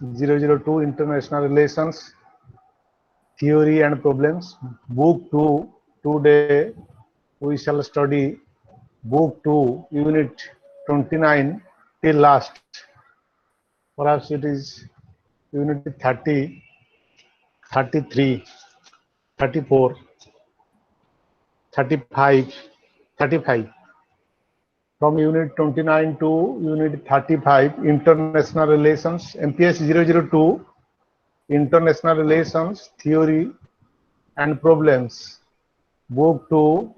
MPS-002 International Relations, Theory and Problems. Book 2, today we shall study Book 2, Unit 29 till last. Perhaps it is Unit 30, 33, 34, 35, 35. From Unit 29 to Unit 35, International Relations, MPS-002, International Relations, Theory and Problems. Book 2,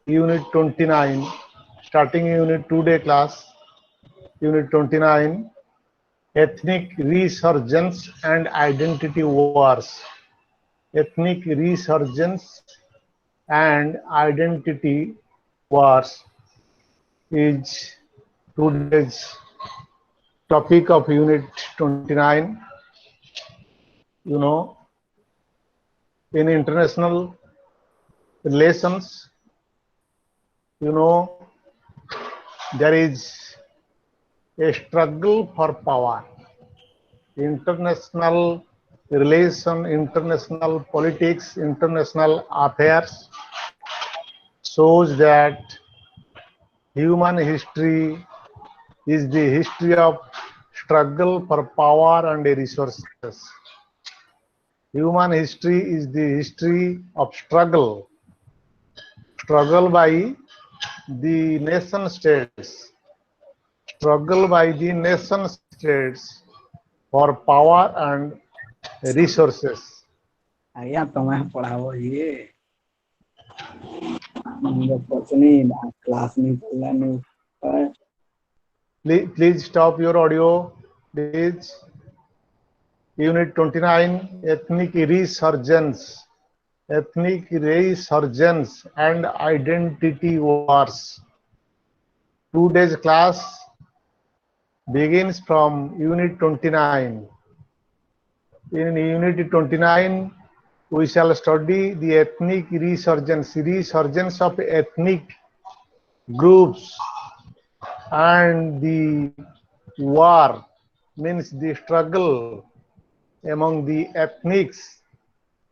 Unit 29, starting Unit 2-day class, Unit 29, Ethnic Resurgence and Identity Wars. Ethnic Resurgence and Identity Wars is today's topic of Unit 29. You know, in international relations, you know, there is a struggle for power. International relation, international politics, international affairs shows that human history is the history of struggle for power and resources. Human history is the history of struggle by the nation states, for power and resources. Ayan, toma पढ़ाओ ये कुछ नहीं class नहीं चल रहा नहीं Please stop your audio, please. Unit 29, Ethnic Resurgence and Identity Wars. Today's class begins from Unit 29. In Unit 29, we shall study the ethnic resurgence of ethnic groups, and the war means the struggle among the ethnics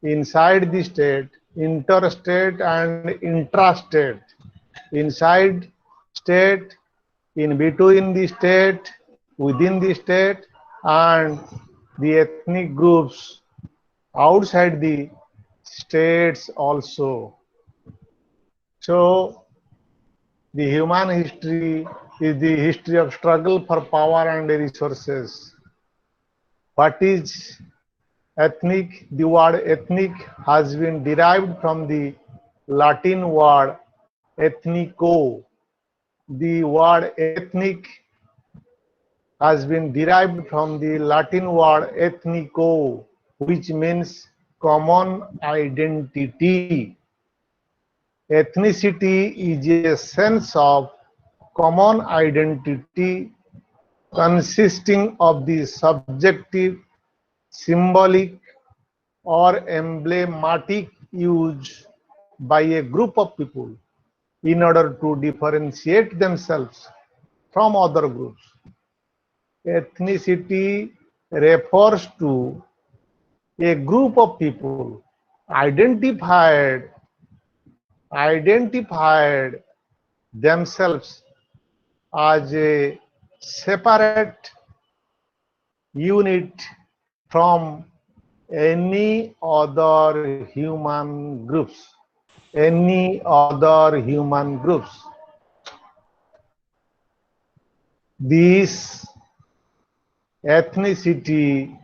inside the state, interstate and intrastate, inside state, in between the state, within the state, and the ethnic groups outside the states also. So the human history is the history of struggle for power and resources. What is ethnic? The word ethnic has been derived from the Latin word ethnico. The word ethnic has been derived from the Latin word ethnico, which means common identity. Ethnicity is a sense of common identity consisting of the subjective, symbolic, or emblematic use by a group of people in order to differentiate themselves from other groups. Ethnicity refers to a group of people identified themselves as a separate unit from any other human groups. This ethnicity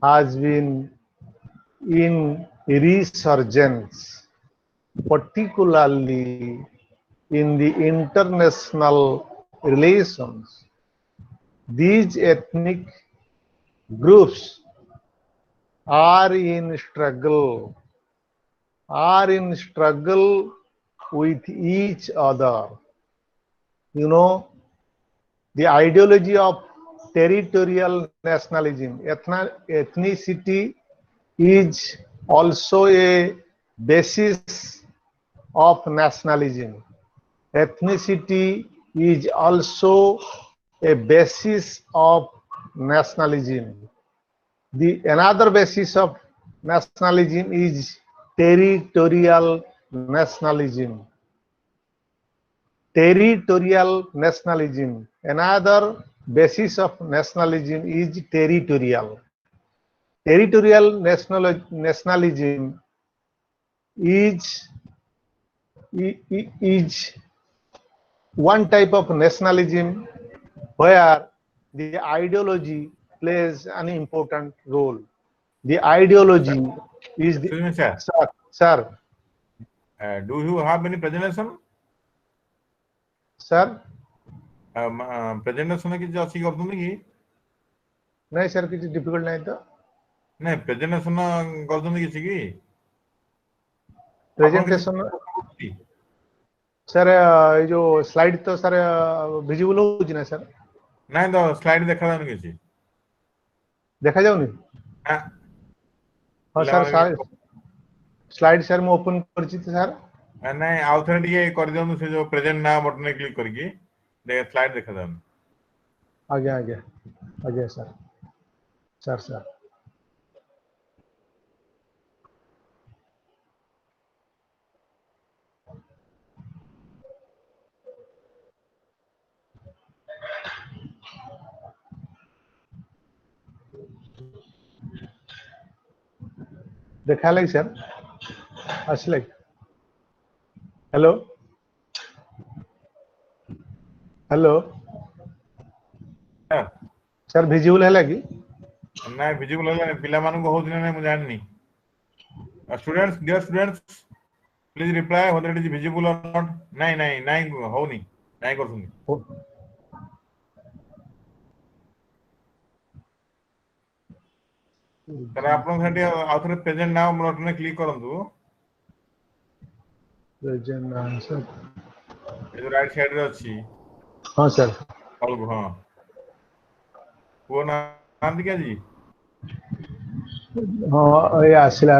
has been in resurgence, particularly in the international relations. These ethnic groups are in struggle with each other. You know, the ideology of territorial nationalism, ethnicity is also a basis of nationalism. Ethnicity is also a basis of nationalism. The another basis of nationalism is territorial nationalism. Territorial nationalism. Another basis of nationalism is territorial. Territorial nationalism is is one type of nationalism where the ideology plays an important role. The ideology is the Excuse me, sir. sir. Do you have any presentation? Sir, presentation କିଛି ଅଛି କରୁଛନ୍ତି କି? नहीं sir किसी difficult नहीं तो ନାଇଁ presentation କରୁଛନ୍ତି କିଛି କି? प्रेजेंटेशन सर ये जो स्लाइड तो सर विजिबल होउची ना सर ନାଇଁ ତ ସ୍ଲାଇଡ୍ ଦେଖାଯାଉନି କିଛି। देखा जाउनी ନା हां सर स्लाइड सर मैं ओपन करछि तो सर ନାଇଁ ଆଉ ଥରେ ଟିକେ କରିଦିଅନ୍ତୁ ସେ ଯୋଉ ପ୍ରେଜେଣ୍ଟ ନା ବଟନରେ କ୍ଲିକ୍ କରିକି ସ୍ଲାଇଡ୍ ଦେଖାଯାଉନି। आगे आगे आगे सर सर सर देखा लगे सर असले हेलो हेलो सर विजिबल है लगी ନାଇଁ ଭିଜିବଲ ହେଲାନି ପିଲାମାନଙ୍କୁ ହଉଛି ନା ନାଇଁ ମୁଁ ଜାଣିନି। Students, dear students, please reply whether it is visible or not. ନାଇଁ ନାଇଁ ନାଇଁ ହଉନି ନାଇଁ କରୁଛନ୍ତି। ତାହେଲେ ଆପଣ ସେଠି ଆଉ ଥରେ ପ୍ରେଜେଣ୍ଟ ନାଓ ବଟନରେ କ୍ଲିକ୍ କରନ୍ତୁ। प्रेजेंट आंसर ଏ ଯୋଉ ରାଇଟ୍ ସାଇଡ୍ ରେ ଅଛି। हां सर ତଳକୁ ହଁ ପୁଅ ନାହାନ୍ତି କି ଆଜି? हाँ ये आसला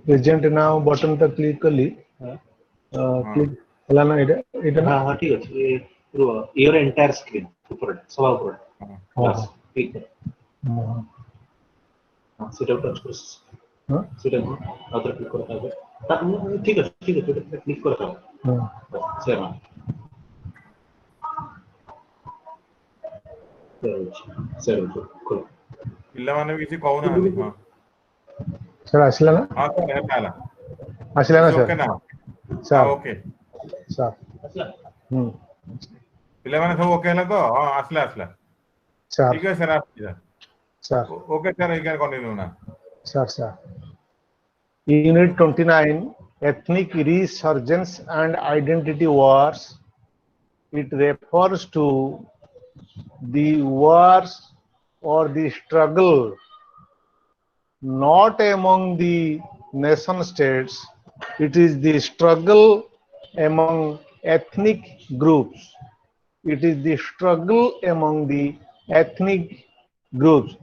प्रेजेंट नाउ बटन तो क्लिक कली क्लिक हला ना एटा हाँ हाँ ठीक है ये योर एंटायर स्क्रीन ऊपर सवा ऊपर बस ठीक है हाँ सेट आउट टच कर हां सेट आउट अदर क्लिक करता है ठीक है क्लिक करता हूँ बस सेव सेव खोलो ପିଲାମାନେ ବି କିଛି କହୁନାହାନ୍ତି। ହଁ सर आसला ना ହଁ ସାର୍ ହେଲା ହେଲା आसला ना ଓକେ ନା सर ହଁ सर ଓକେ सर ପିଲାମାନେ ସବୁ ଓକେ ହେଲା ତ ହଁ ଆସିଲା ଆସିଲା सर ଠିକ ଅଛି ସାର୍ ଆସିଛି सर ଓକେ ସାର୍ ଏଇ କଣ୍ଟିନ୍ୟୁ ନା sir Unit 29 Ethnic Resurgence and Identity Wars. It refers to the wars or the struggle not among the nation states. It is the struggle among ethnic groups. It is the struggle among the ethnic groups.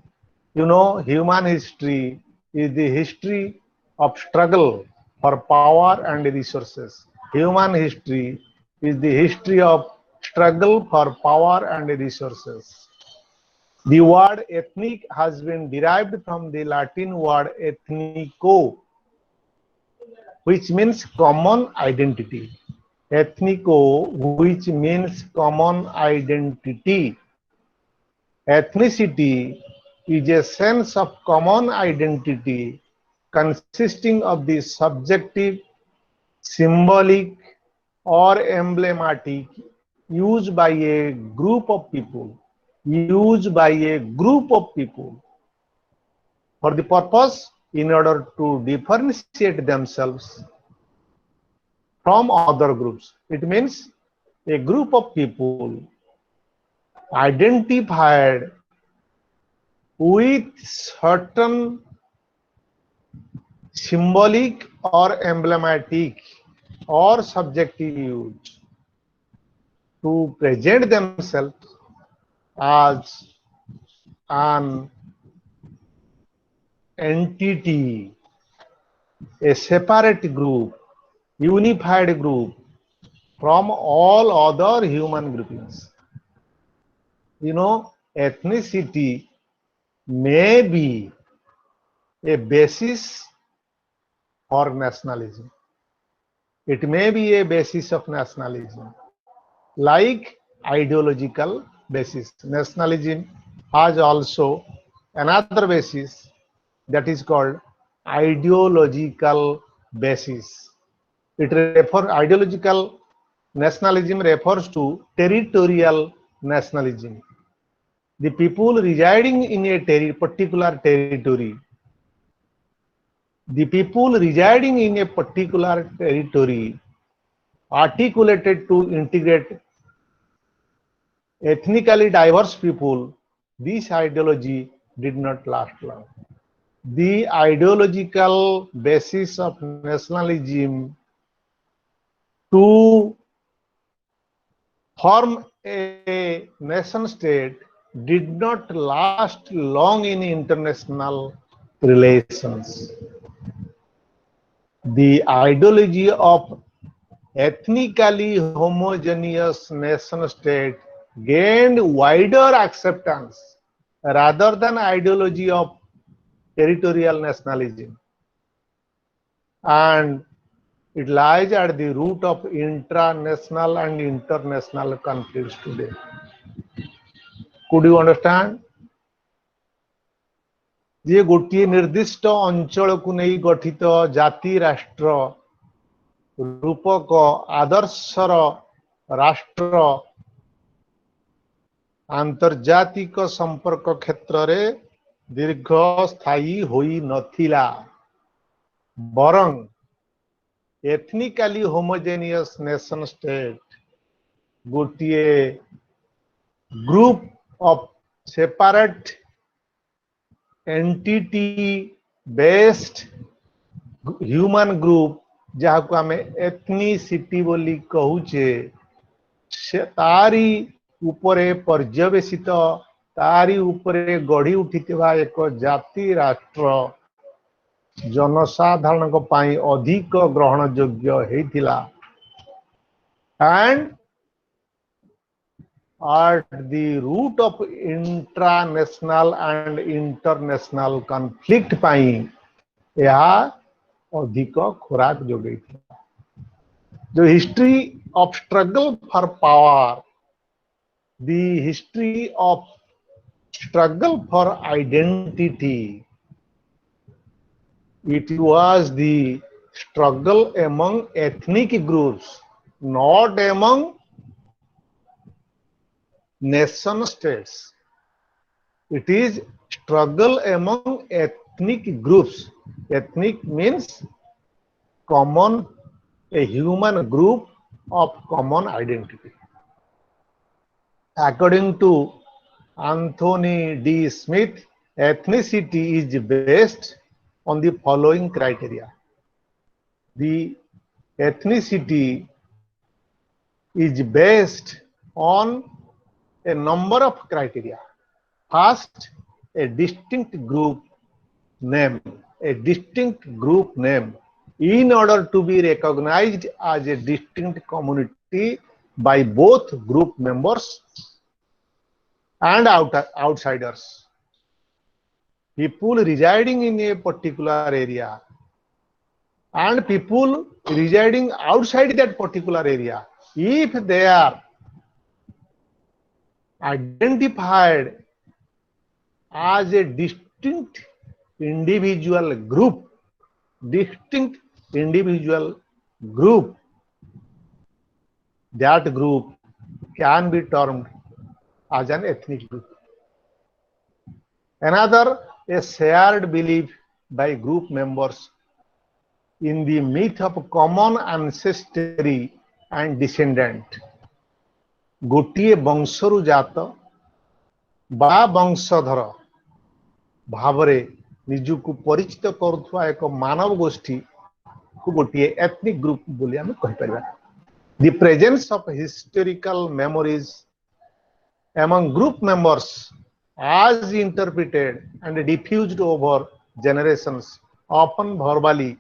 You know, human history is the history of struggle for power and resources. Human history is the history of struggle for power and resources. The word ethnic has been derived from the Latin word ethnico, which means common identity. Ethnico, which means common identity. Ethnicity is a sense of common identity consisting of the subjective, symbolic, or emblematic used by a group of people, for the purpose in order to differentiate themselves from other groups. It means a group of people identified with certain symbolic or emblematic or subjective use to present themselves as an entity, a separate group, unified group from all other human groupings. You know, ethnicity may be a basis for nationalism. It may be a basis of nationalism, like ideological basis. Nationalism has also another basis that is called ideological basis. Ideological nationalism refers to territorial nationalism. The people residing in a particular territory, articulated to integrate ethnically diverse people. This ideology did not last long. The ideological basis of nationalism to form a nation state did not last long in international relations. The ideology of ethnically homogeneous nation state gained wider acceptance rather than ideology of territorial nationalism, and it lies at the root of intranational and international conflicts today. Could you understand? जे गोटे निर्दिष्ट अंचल को नहीं गठित जाति राष्ट्र रूपक आदर्शर राष्ट्र आंतर्जातिक संपर्क क्षेत्र रे दीर्घ स्थायी होई नथिला, बरं एथनिकली होमोजेनियस नेशन स्टेट गोटे group of separate entity based human group जहाँ को आम एथनिसिटी बोली कहूचे, तारी उपरे पर्यवेसित तारी उपरे गढ़ी उठिथिबा एक जाति राष्ट्र जनसाधारण को पाई अधिक ग्रहण योग्य हेतिला, and at the root of intranational and international conflict पाई यह अधिक खुराक जोगई था. The history of struggle for power, the history of struggle for identity, it was the struggle among ethnic groups, not among nation states. It is struggle among ethnic groups. Ethnic means common, a human group of common identity. According to Anthony D. Smith, ethnicity is based on the following criteria. The ethnicity is based on a number of criteria. First, a distinct group name. A distinct group name, in order to be recognized as a distinct community by both group members and outsiders. People residing in a particular area and people residing outside that particular area, if they are identified as a distinct individual group, that group can be termed as an ethnic group. Another, a shared belief by group members in the myth of common ancestry and descendant. गोटिए वंशरु जात बा वंशधर भावरे निजुकु परिचित करुथुआ एक मानव गोष्ठी को गोटिए ethnic group बोली आमे कहि परिबा. The presence of historical memories among group members as interpreted and diffused over generations, often verbally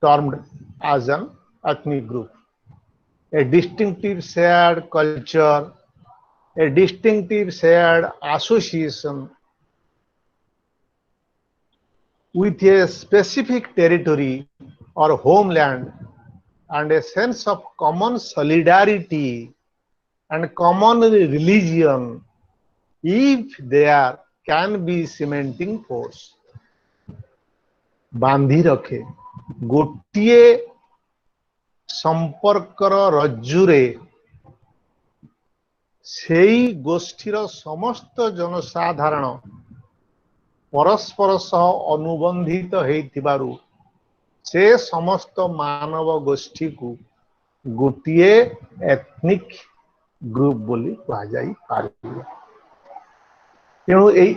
termed as an ethnic group. A distinctive shared culture, a distinctive shared association, with a specific territory or homeland and a sense of common solidarity and common religion, if there can be cementing force. बांधी रखे गोटिए संपर्कर रज्जुरे सेई गोष्ठीर समस्त जनसाधारण परस्पर सह अनुबंधित हेइथिबारु से समस्त मानव गोष्ठी को गोटिए एथनिक ग्रुप बोली कहा जाई पारिबो। तेणु एई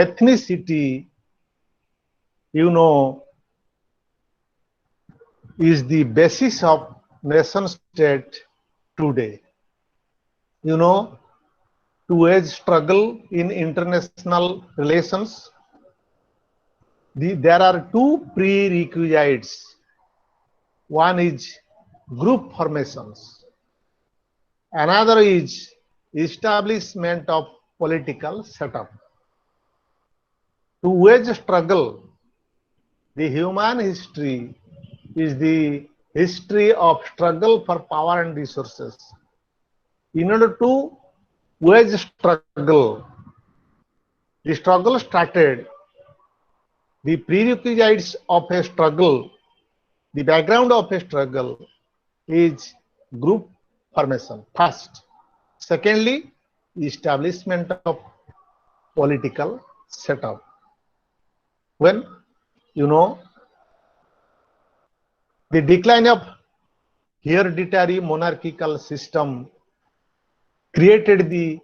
ethnicity you know is the basis of nation state today. You know, to wage struggle in international relations, there are two prerequisites. One is group formations, another is establishment of political setup. To wage struggle, the human history is the history of struggle for power and resources. In order to wage struggle, the struggle started. The prerequisites of a struggle, the background of a struggle is group formation first. Secondly, establishment of political setup. When you know the decline of hereditary monarchical system created the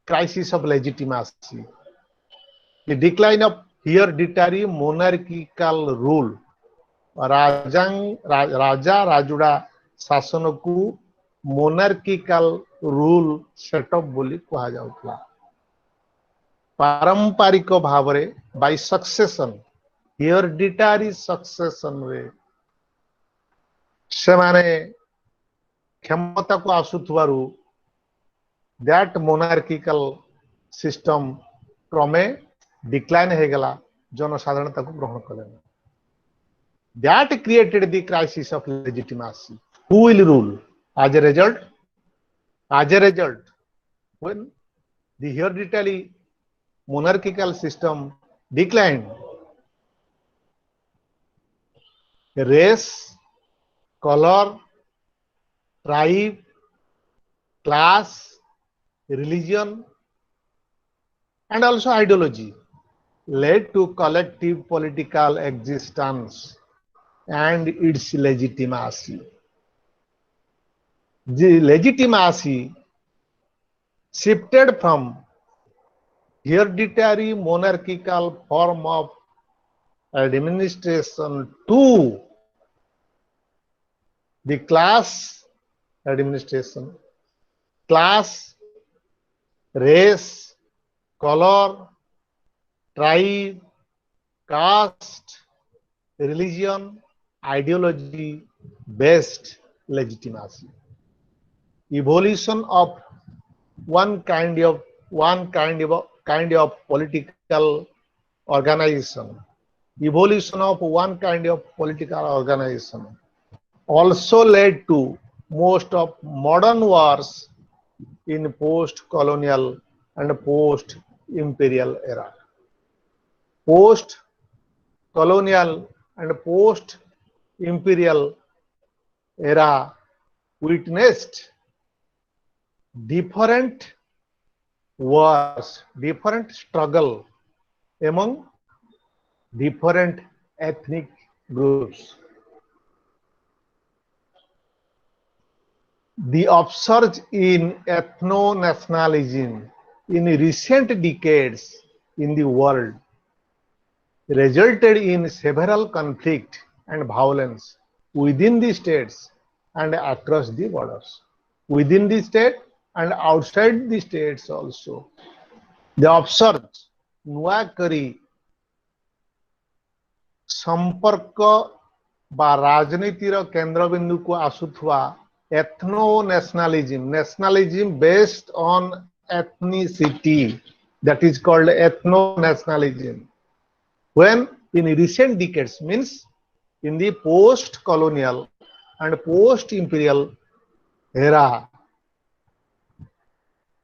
crisis of legitimacy. The decline of hereditary monarchical rule, राजा राजुड़ा शासन को monarchical rule setup बोली कहा जाउतला। पारंपरिक भाव रे bye succession hereditary succession रे से माने क्षमता को आसुथवारु दैट मोनार्किकल सिस्टम क्रमे डिक्लाइन हे गला जनसाधारणता को ग्रहण कले। That created the crisis of legitimacy. Who will rule? As a result, when the hereditary monarchical system declined, race, color, tribe, class, religion, and also ideology led to collective political existence and its legitimacy. The legitimacy shifted from hereditary monarchical form of administration to the class administration. Class, race, color, tribe, caste, religion, ideology based legitimacy. Evolution of one kind of political organization. Evolution of one kind of political organization also led to most of modern wars in post-colonial and post-imperial era. Post-colonial and post-imperial era witnessed different wars, different struggle among different ethnic groups. The upsurge in ethno-nationalism in recent decades in the world resulted in several conflict and violence within the states and across the borders. Within the state and outside the states also. The upsurge नुआकरी संपर्क बा राजनीतिर केंद्रबिंदु को आसुथवा ethno nationalism based on ethnicity, that is called ethno nationalism. when in recent decades, means in the post-colonial and post-imperial era,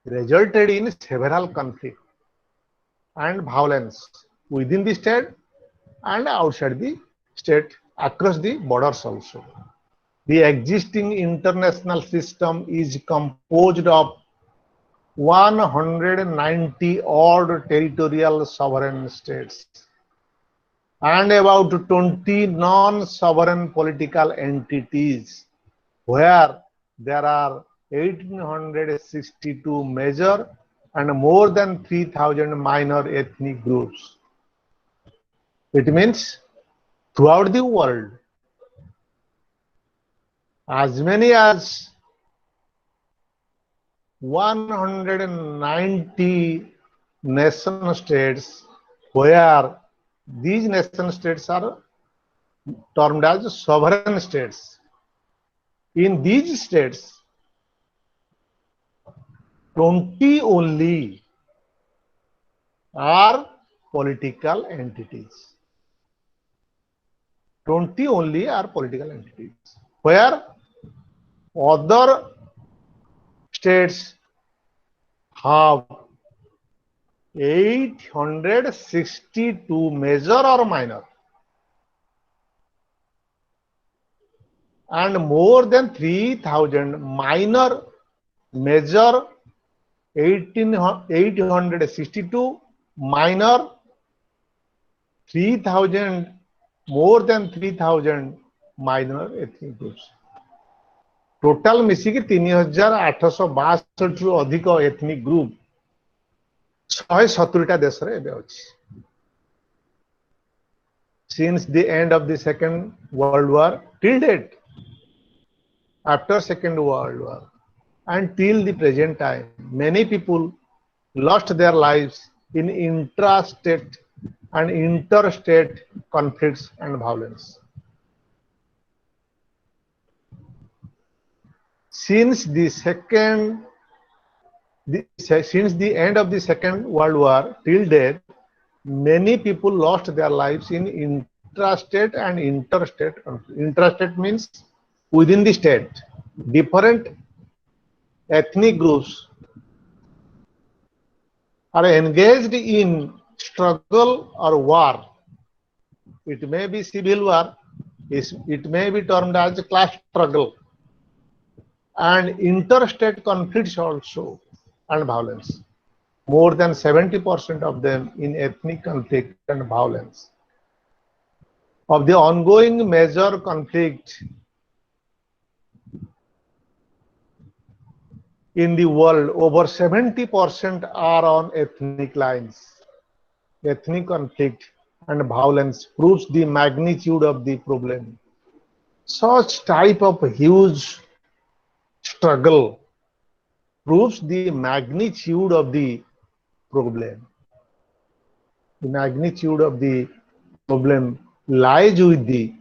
resulted in several conflicts and violence within the state and outside the state, across the borders also. The existing international system is composed of 190 odd territorial sovereign states and about 20 non-sovereign political entities, where there are 1862 major and more than 3,000 minor ethnic groups. It means throughout the world, as many as 190 nation states, where these nation states are termed as sovereign states. In these states, 20 only are political entities. 20 only are political entities, where other states have 862 major or minor and more than 3,000 minor, major 862, minor 3,000, more than 3,000 minor ethnic groups. Total मिसिकी 3,862 रु अधिक ethnic group 170 देश रे एबे अछि. Since the end of the Second World War till date, after Second World War and till the present time, many people lost their lives in intrastate and interstate conflicts and violence. Since the end of the Second World War till date, many people lost their lives in intrastate and interstate conflict. Intrastate means within the state, different ethnic groups are engaged in struggle or war. It may be civil war, it may be termed as class struggle, and interstate conflicts also and violence. More than 70% of them in ethnic conflict and violence. Of the ongoing major conflict in the world, over 70% are on ethnic lines. Ethnic conflict and violence proves the magnitude of the problem. Such type of huge struggle proves the magnitude of the problem. The magnitude of the problem lies with the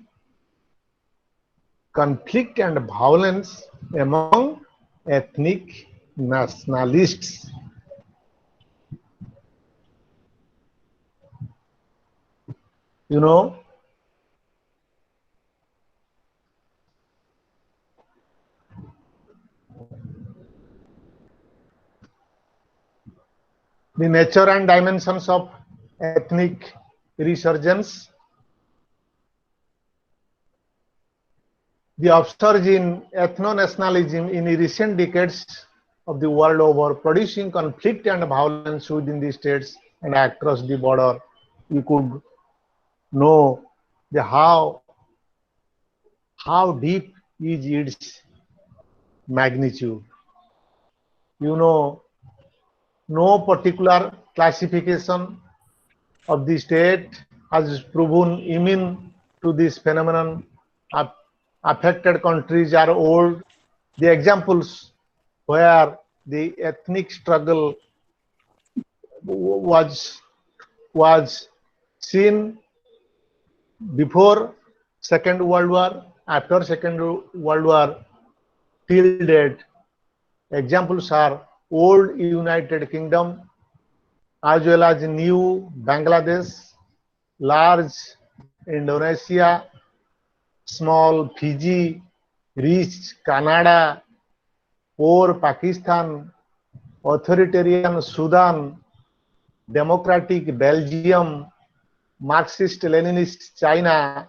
conflict and violence among ethnic nationalists. You know, the nature and dimensions of ethnic resurgence. The upsurge in ethno-nationalism in recent decades of the world over, producing conflict and violence within the states and across the border. You could know the how deep is its magnitude. You know, no particular classification of the state has proven immune to this phenomenon. Affected countries are old. The examples where the ethnic struggle was seen before Second World War, after Second World War till date. Examples are old United Kingdom as well as new Bangladesh, large Indonesia, small Fiji, rich Canada, poor Pakistan, authoritarian Sudan, democratic Belgium, Marxist-Leninist China,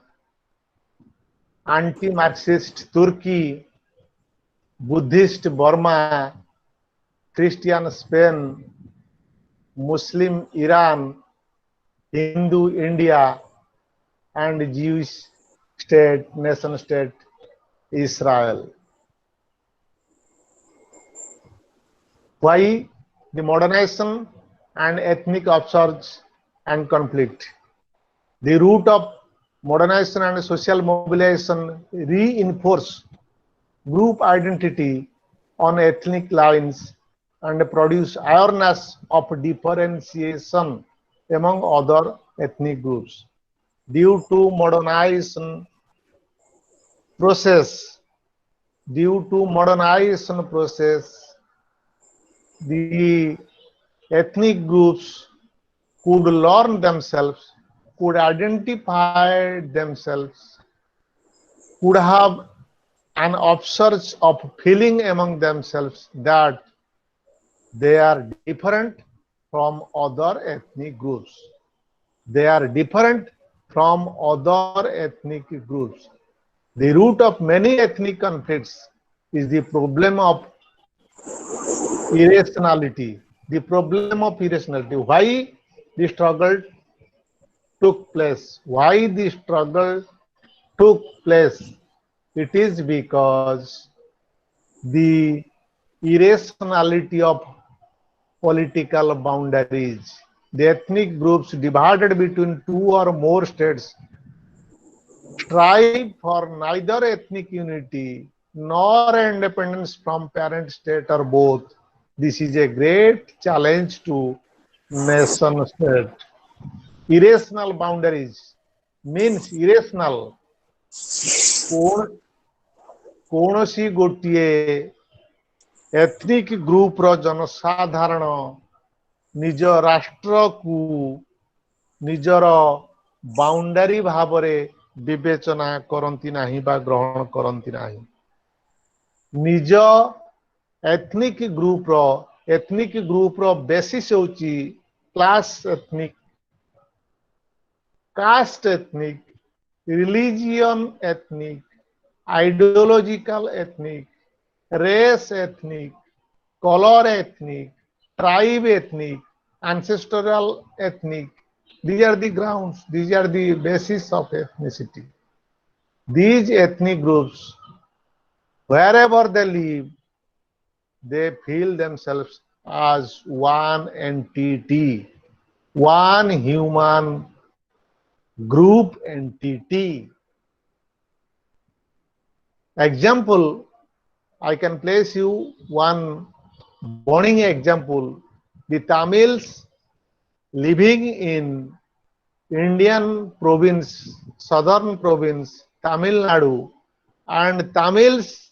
anti-Marxist Turkey, Buddhist Burma, Christian Spain, Muslim Iran, Hindu India, and Jewish state, nation state Israel. Why the modernization and ethnic upsurge and conflict? The root of modernization and social mobilization reinforce group identity on ethnic lines and produce awareness of differentiation among other ethnic groups. Due to modernization process, the ethnic groups could learn themselves, could identify themselves, could have an upsurge of feeling among themselves that they are different from other ethnic groups. They are different from other ethnic groups. The root of many ethnic conflicts is the problem of irrationality. The problem of irrationality. Why the struggle took place? Why the struggle took place? It is because the irrationality of political boundaries. The ethnic groups divided between two or more states strive for neither ethnic unity nor independence from parent state or both. This is a great challenge to nation state. Irrational boundaries means irrational. କୌଣସି ଗୋଟିଏ ଏଥନିକ ଗ୍ରୁପର ଜନସାଧାରଣ ନିଜ ରାଷ୍ଟ୍ରକୁ ନିଜର boundary ଭାବରେ ବିବେଚନା କରନ୍ତି ନାହିଁ ବା ଗ୍ରହଣ କରନ୍ତି ନାହିଁ। ନିଜ ଏଥନିକ ଗ୍ରୁପର ବେସିସ୍ ହେଉଛି class ethnic, caste ethnic, religion ethnic, ideological ethnic, race ethnic, color ethnic, tribe ethnic, ancestral ethnic. These are the grounds, these are the basis of ethnicity. These ethnic groups, wherever they live, they feel themselves as one entity, one human group entity. Example, I can place you one burning example. The Tamils living in Indian province, southern province, Tamil Nadu, and Tamils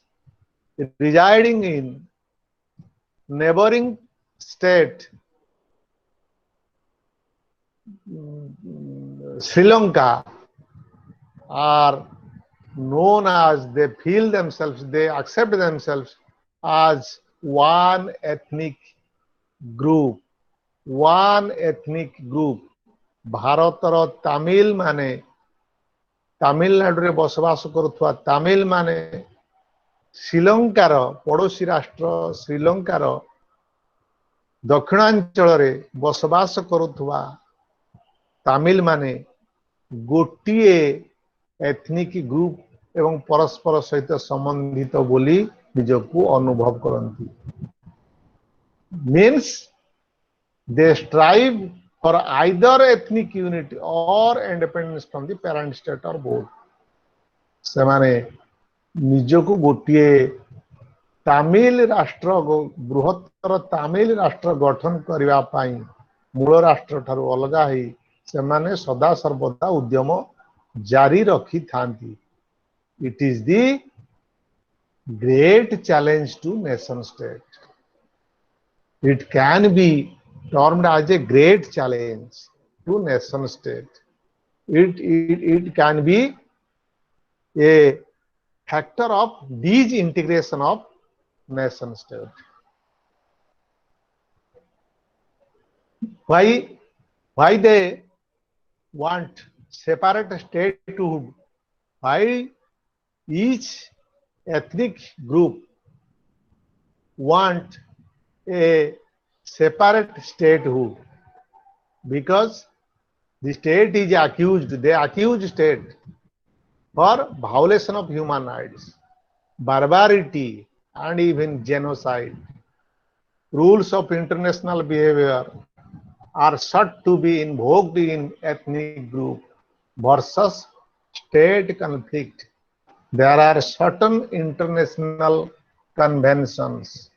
residing in neighboring state, Sri Lanka, are known as, they feel themselves, they accept themselves as one ethnic group. One ethnic group. ଭାରତର ତାମିଲ ମାନେ, ତାମିଲନାଡୁରେ ବସବାସ କରୁଥିବା ତାମିଲ ମାନେ ଶ୍ରୀଲଙ୍କାର ପଡୋଶୀ ରାଷ୍ଟ୍ର ଶ୍ରୀଲଙ୍କାର ଦକ୍ଷିଣାଞ୍ଚଳରେ ବସବାସ କରୁଥିବା ତାମିଲ ମାନେ ଗୋଟିଏ ଏଥନିକ ଗ୍ରୁପ ଏବଂ ପରସ୍ପର ସହିତ ସମ୍ବନ୍ଧିତ ବୋଲି ନିଜକୁ ଅନୁଭବ କରନ୍ତି। Means they strive for either ethnic unity or independence from the parent state or both. ସେମାନେ ନିଜକୁ ଗୋଟିଏ ତାମିଲ ରାଷ୍ଟ୍ର, ବୃହତ୍ତର ତାମିଲ ରାଷ୍ଟ୍ର ଗଠନ କରିବା ପାଇଁ ମୂଳ ରାଷ୍ଟ୍ର ଠାରୁ ଅଲଗା ହେଇ ସେମାନେ ସଦା ସର୍ବଦା ଉଦ୍ୟମ ଜାରି ରଖିଥାନ୍ତି। It is the great challenge to nation state. It can be termed as a great challenge to nation state. it can be a factor of these integration of nation state. Why they want separate statehood? Why each ethnic group want a separate statehood? Because the state is accused, they accuse state for violation of human rights, barbarity, and even genocide. Rules of international behavior are sought to be invoked in ethnic group versus state conflict. There are certain international conventions.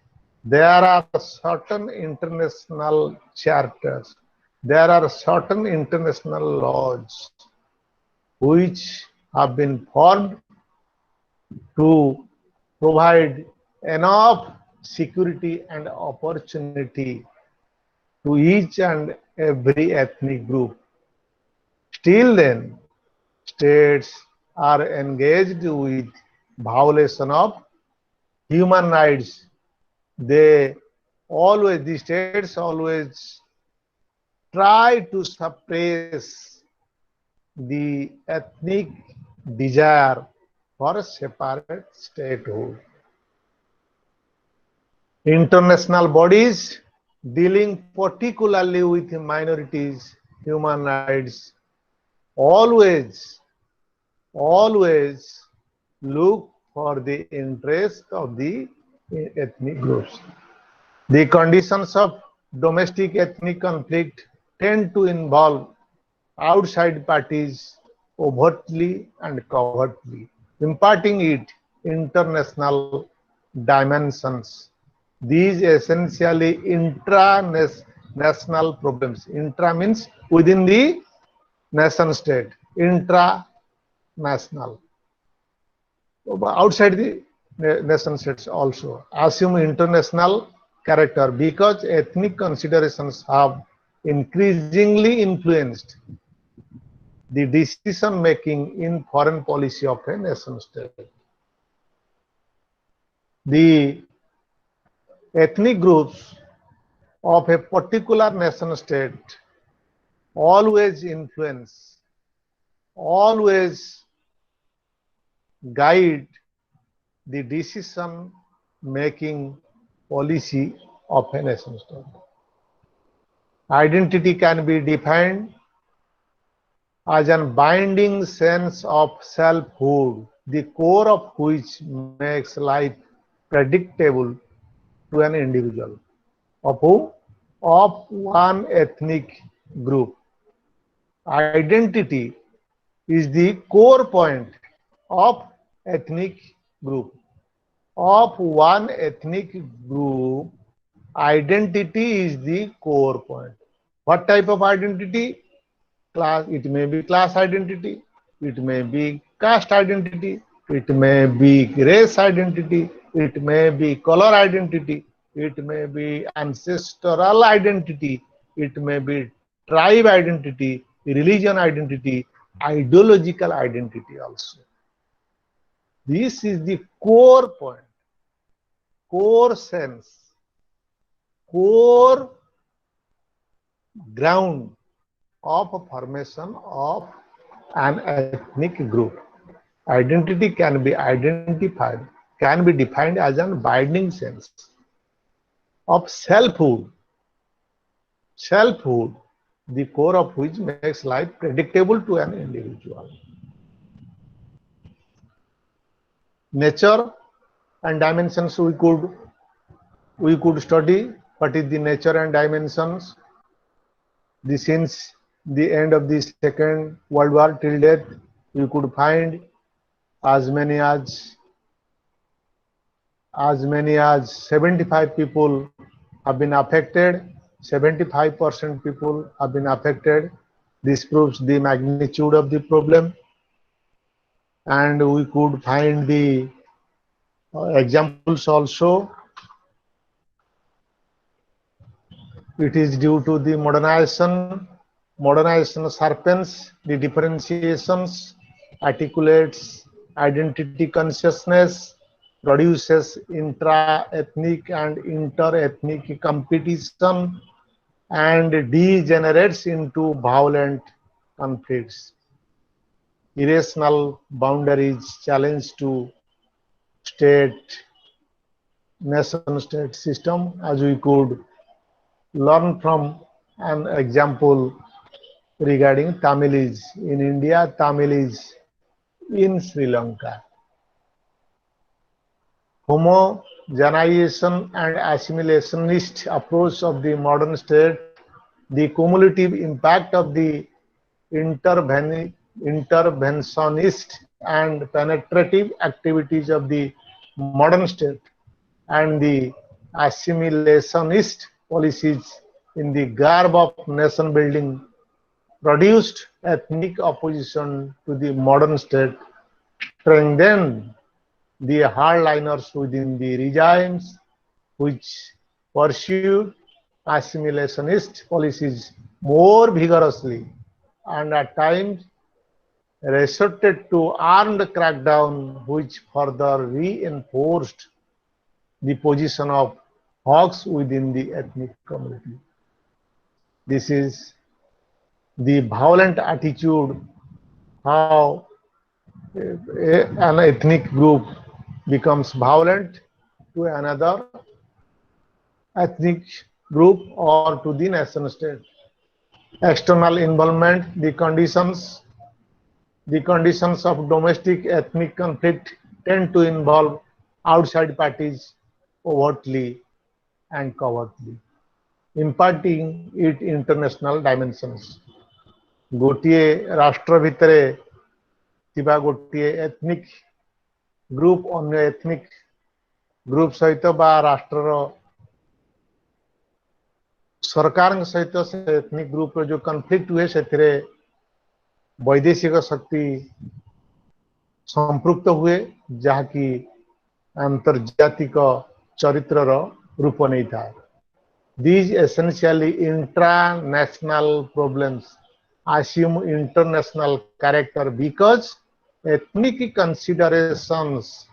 There are certain international charters. There are certain international laws which have been formed to provide enough security and opportunity to each and every ethnic group. Still then, states are engaged with violation of human rights. The states always try to suppress the ethnic desire for a separate statehood. International bodies dealing particularly with minorities, human rights, always look for the interest of the ethnic groups. The conditions of domestic ethnic conflict tend to involve outside parties overtly and covertly, imparting it international dimensions. These essentially intra-national problems. Intra means within the nation state, intra-national. Outside the nation states also assume international character because ethnic considerations have increasingly influenced the decision making in foreign policy of a nation state. The ethnic groups of a particular nation state always influence, always guide the decision making policy of a nation state. Identity can be defined as a binding sense of selfhood, the core of which makes life predictable to an individual. Of whom? Of one ethnic group. Identity is the core point of ethnic group. Of one ethnic group, identity is the core point. What type of identity? Class. It may be class identity, it may be caste identity, it may be race identity, it may be color identity, it may be ancestral identity, it may be tribe identity, religion identity, ideological identity also. This is the core point, core sense, core ground of a formation of an ethnic group. Identity can be identified, can be defined as a binding sense of selfhood. Selfhood, the core of which makes life predictable to an individual. Nature and dimensions we could study. What is the nature and dimensions? Since the end of the Second World War till death, we could find as many as 75 people have been affected. 75% people have been affected. This proves the magnitude of the problem. And we could find the examples also. It is due to the modernization Modernization sharpens the differentiations, articulates identity consciousness, produces intra-ethnic and inter-ethnic competition, and degenerates into violent conflicts. Irrational boundaries challenge to state nation-state system, as we could learn from an example regarding Tamilis in India, Tamilis in Sri Lanka. Homogenization and assimilationist approach of the modern state, the cumulative impact of the interventionist and penetrative activities of the modern state and the assimilationist policies in the garb of nation building produced ethnic opposition to the modern state, strengthened the hardliners within the regimes which pursued assimilationist policies more vigorously and at times resorted to armed crackdown which further reinforced the position of hogs within the ethnic community. This is the violent attitude, how an ethnic group becomes violent to another ethnic group or to the nation state. External involvement, the conditions of domestic ethnic conflict tend to involve outside parties overtly and covertly, imparting it international dimensions. गोटिए राष्ट्र भितरे थिबा गोटिए ethnic group अन्य ethnic group सहित बा राष्ट्र सरकार सहित से एथनिक ग्रुप जो कन्फ्लिक्ट हुए से वैदेशिक शक्ति संपृक्त हुए जहाँकि अंतर्जातिक चरित्र रूप नहीं था. These essentially intranational problems assume international character because ethnic considerations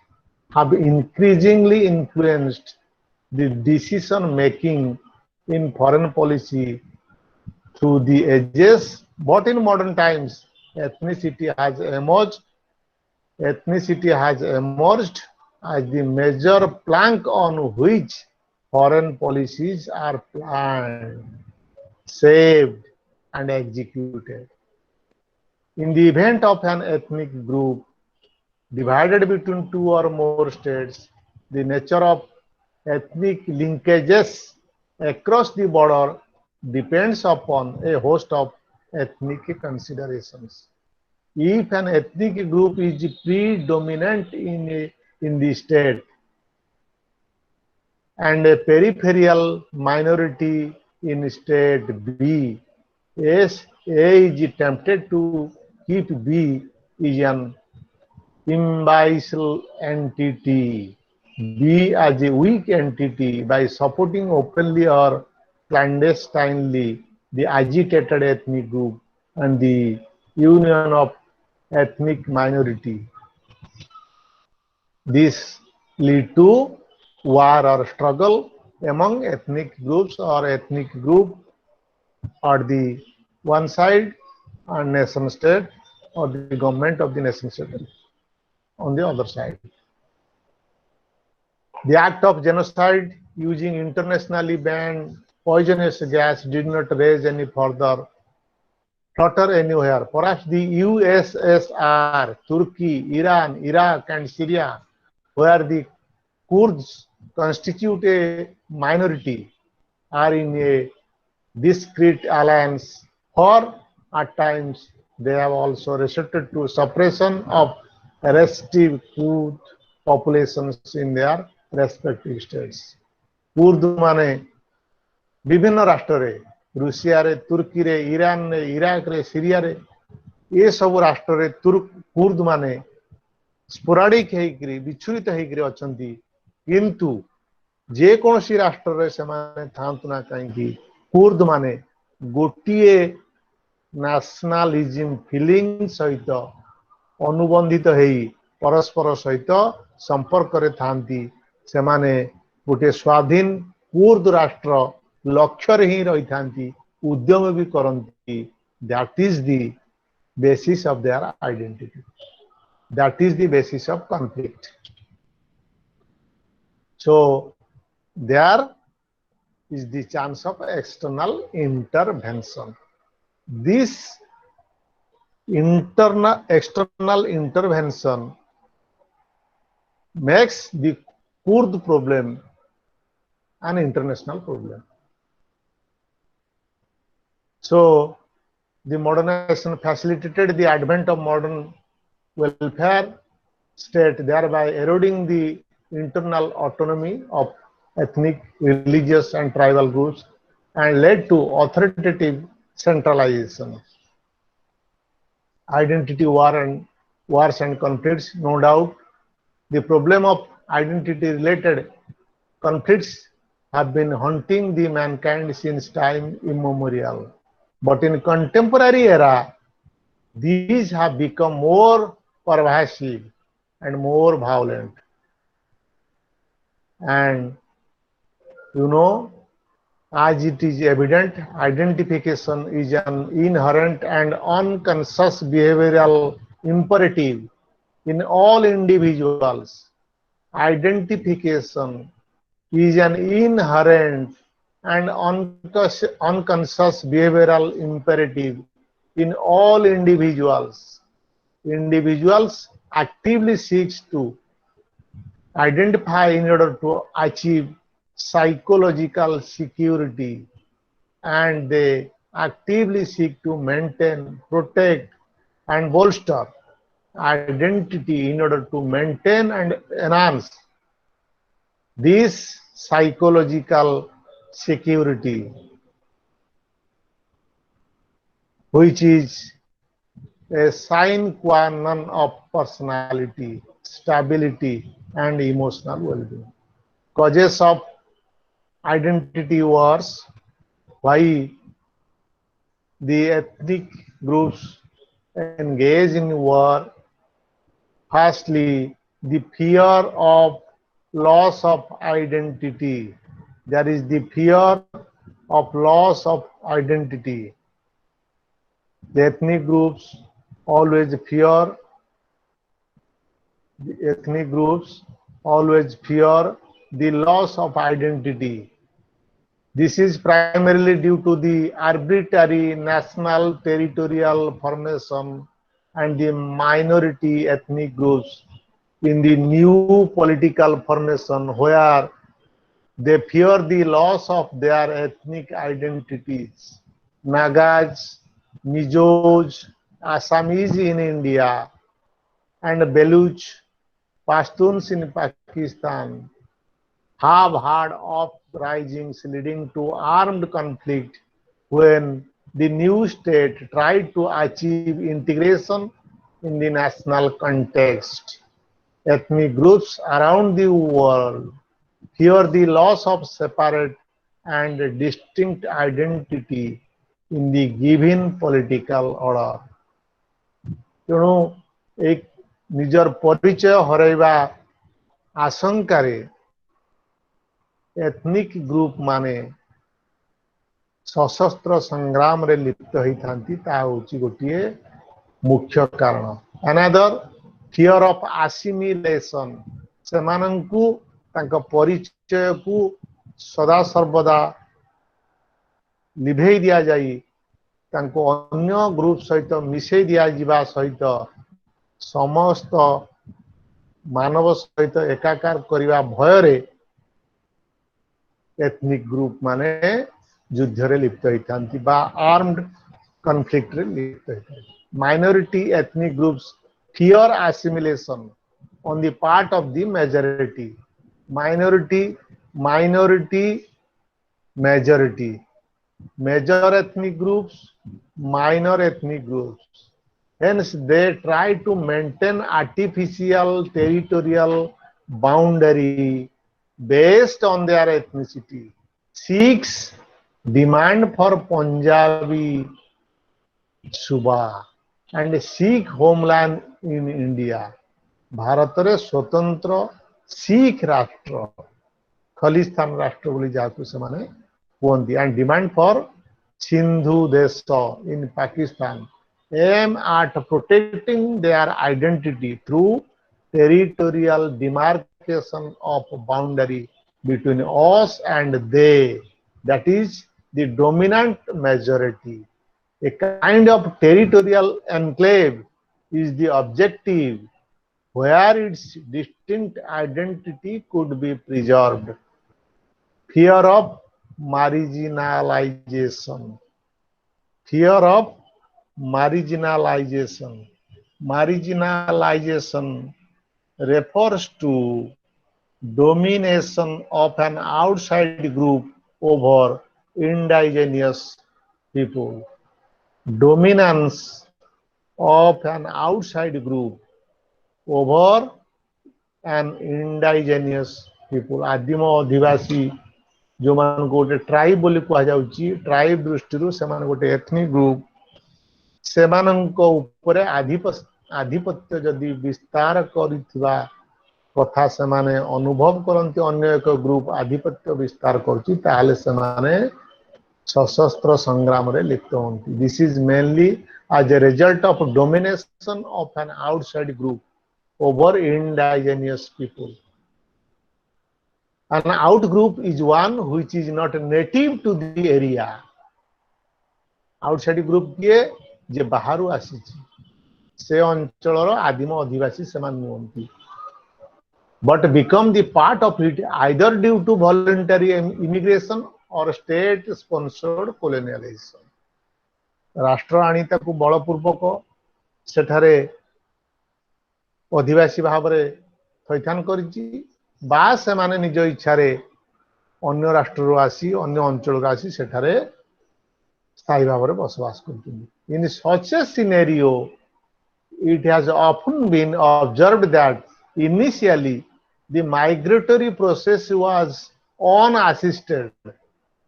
have increasingly influenced the decision making in foreign policy through the ages. But in modern times, ethnicity has emerged as the major plank on which foreign policies are planned, shaped, and executed. In the event of an ethnic group divided between two or more states, the nature of ethnic linkages across the border depends upon a host of ethnic considerations. If an ethnic group is predominant in the state and a peripheral minority in state B, as A is tempted to keep B is an imbecile entity, B as a weak entity by supporting openly or clandestinely the agitated ethnic group and the union of ethnic minority. This lead to war or struggle among ethnic groups or ethnic group or the one side and nation state or the government of the nation state on the other side. The act of genocide using internationally banned poisonous gas did not raise any further flutter anywhere. Perhaps the USSR, Turkey, Iran, Iraq and Syria, where the Kurds constitute a minority, are in a discrete alliance, or at times they have also resorted to suppression of restive Kurd populations in their respective states. Kurd माने विभिन्न राष्ट्र रे, Russia रे, तुर्की रे, Iran रे, Iraq रे, Syria रे, ये सब राष्ट्र रे कुर्द माने स्पोराडिक हेकरी विच्छुरित हेकरी अछंती, किंतु जे कोनसी राष्ट्र रे से माने थांतु ना काहेकि कुर्द माने गोटिए nationalism feeling सहित अनुबंधित हेई परस्पर सहित संपर्क रे थांती से माने गोटे स्वाधीन कुर्द राष्ट्र लक्ष्य रे ही रही थांती उद्यम भी करंती that is the basis of their identity, that is the basis of conflict. So there is the chance of external intervention. This external intervention makes the Kurd problem an international problem. So the modernization facilitated the advent of modern welfare state, thereby eroding the internal autonomy of ethnic, religious and tribal groups and led to authoritative centralization. Identity wars and conflicts, no doubt. The problem of identity-related conflicts have been haunting the mankind since time immemorial. But in contemporary era, these have become more pervasive and more violent. And you know, as it is evident, identification is an inherent and unconscious behavioral imperative in all individuals. Identification is an inherent and unconscious behavioral imperative in all individuals. Individuals actively seek to identify in order to achieve psychological security, and they actively seek to maintain, protect and bolster identity in order to maintain and enhance this psychological security, which is a sine qua non of personality, stability and emotional well-being. Causes of identity wars, why the ethnic groups engage in war. Firstly, the fear of loss of identity. There is the fear of loss of identity. The ethnic groups always fear, the loss of identity. This is primarily due to the arbitrary national territorial formation and the minority ethnic groups in the new political formation, where they fear the loss of their ethnic identities. Nagas, Mijos, Assamese in India, and Baluch, Pashtuns in Pakistan have had uprisings leading to armed conflict when the new state tried to achieve integration in the national context. Ethnic groups around the world fear the loss of separate and distinct identity in the given political order. ତେଣୁ ନିଜର ପରିଚୟ ହରାଇବା ଆଶଙ୍କାରେ ethnic group माने सशस्त्र संग्राम रे लिप्त होइथांती ता होची गोटिए मुख्य कारण. अनदर फियर ऑफ एसिमिलेशन, सेमानंकु तांका परिचय को सदा सर्वदा लिभेई दिया जाई, तांको अन्य ग्रुप सहित मिसेई दिया जिबा सहित समस्त मानव सहित एकाकार करिवा भयरे एथनिक ग्रुप माने युद्ध रे लिप्त होइथांती बा आर्म्ड कॉन्फ्लिक्ट रे लिप्त होइथांती. Minority ethnic groups fear assimilation on the part of the majority. Minority majority, major ethnic groups, minor ethnic groups. Hence they try to maintain artificial territorial boundary based on their ethnicity. Sikhs demand for Punjabi Suba and Sikh homeland in India. ଭାରତରେ ସ୍ୱତନ୍ତ୍ର ଶିଖ ରାଷ୍ଟ୍ର ଖଲିସ୍ତାନ ରାଷ୍ଟ୍ର ବୋଲି ଯାହାକୁ ସେମାନେ କୁହନ୍ତି and demand for Sindhu ଦେଶ in Pakistan aim at protecting their identity through territorial demarcation of boundary between us and they, that is the dominant majority. A kind of territorial enclave is the objective where its distinct identity could be preserved. Fear of marginalization. Fear of marginalization. Marginalization refers to domination of an outside group over indigenous people. Dominance of an outside group over an indigenous people. आदिम अधिवासी जो मान गोटे tribe बोली कहा जाउची tribe दृष्टि से गोटे एथनिक ग्रुप से ऊपर आधिपत्य जदि विस्तार करिथिबा कथा से माने अनुभव करंती अन्य एक ग्रुप आधिपत्य विस्तार करची ताले से माने सशस्त्र संग्राम रे लिप्त होंती. This is mainly as a result of domination of an outside group over indigenous people. An outgroup is one which is not native to the area. Outside group किए जे बाहरु आसीची से अंचलर आदिम अधिवासी सेमान नुहंती but become the part of it either due to voluntary immigration or state sponsored colonialization. राष्ट्र आनी ताकू बलपूर्वक सेठारे अधिवासी भाव में थैथान करिछि बा से माने निज इच्छा रे अन्य राष्ट्र आसी अन्य अंचल आसी सेठारे स्थायी भाव में बसवास करछिन. In such a scenario, it has often been observed that initially the migratory process was unassisted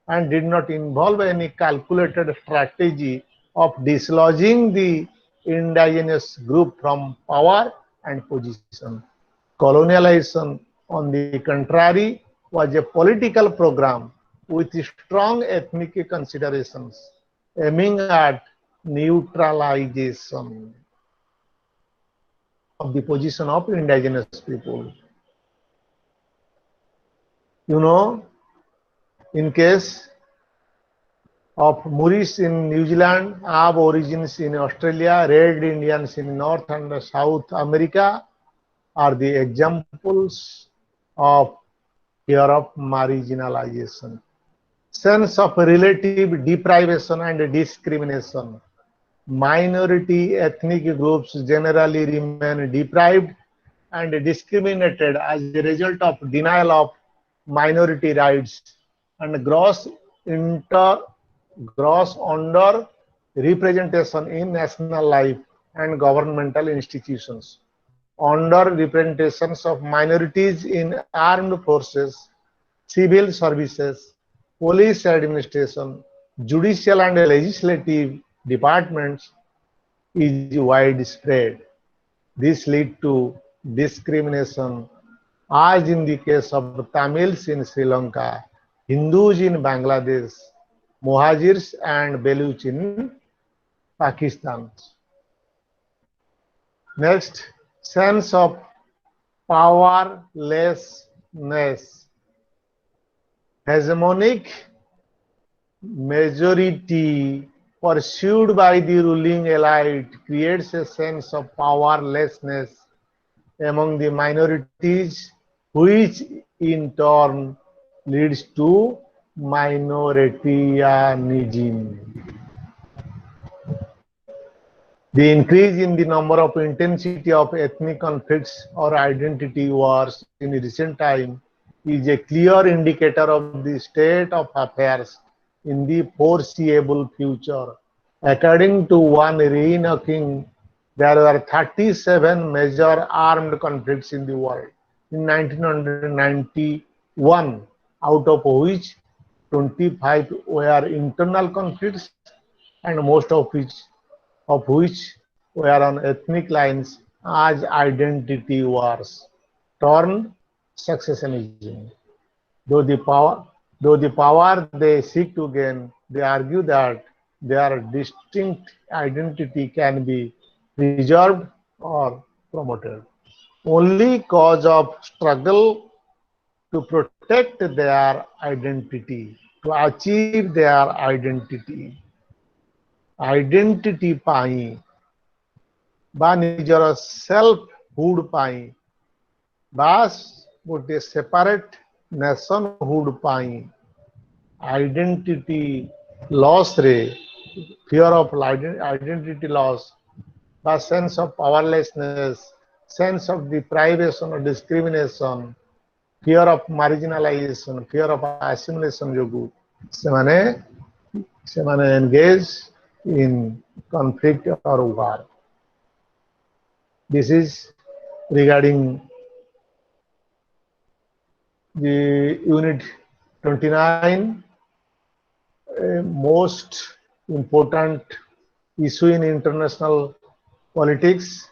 and did not involve any calculated strategy of dislodging the indigenous group from power and position. Colonialization, on the contrary, was a political program with strong ethnic considerations aiming at neutralization of the position of indigenous people. You know, in case of Maoris in New Zealand, Aborigines in Australia, Red Indians in North and South America are the examples of fear of marginalization. Sense of relative deprivation and discrimination. Minority ethnic groups generally remain deprived and discriminated as a result of denial of minority rights and gross under representation in national life and governmental institutions. Under representations of minorities in armed forces, civil services, police administration, judicial and legislative departments is widespread. This leads to discrimination, as in the case of Tamils in Sri Lanka, Hindus in Bangladesh, Muhajirs and Baluch in Pakistan. Next, sense of powerlessness. Hegemonic majority pursued by the ruling elite creates a sense of powerlessness among the minorities, which in turn leads to minoritarianism. The increase in the number of intensity of ethnic conflicts or identity wars in recent time is a clear indicator of the state of affairs in the foreseeable future. According to one Reina King, there were 37 major armed conflicts in the world in 1991, out of which 25 were internal conflicts and most of which of which were on ethnic lines as identity wars turned secessionism. Though the power they seek to gain, they argue that their distinct identity can be preserved or promoted. Only cause of struggle to protect their identity, to achieve their identity ପାଇଁ ବା ନିଜର selfhood ପାଇଁ ବା ଗୋଟେ separate nationhood ପାଇଁ identity loss ରେ fear of identity loss ବା sense of powerlessness, sense of deprivation or discrimination, fear of marginalization, fear of assimilation ଯୋଗୁ ସେମାନେ engage in conflict or war. This is regarding the unit 29, a most important issue in international politics,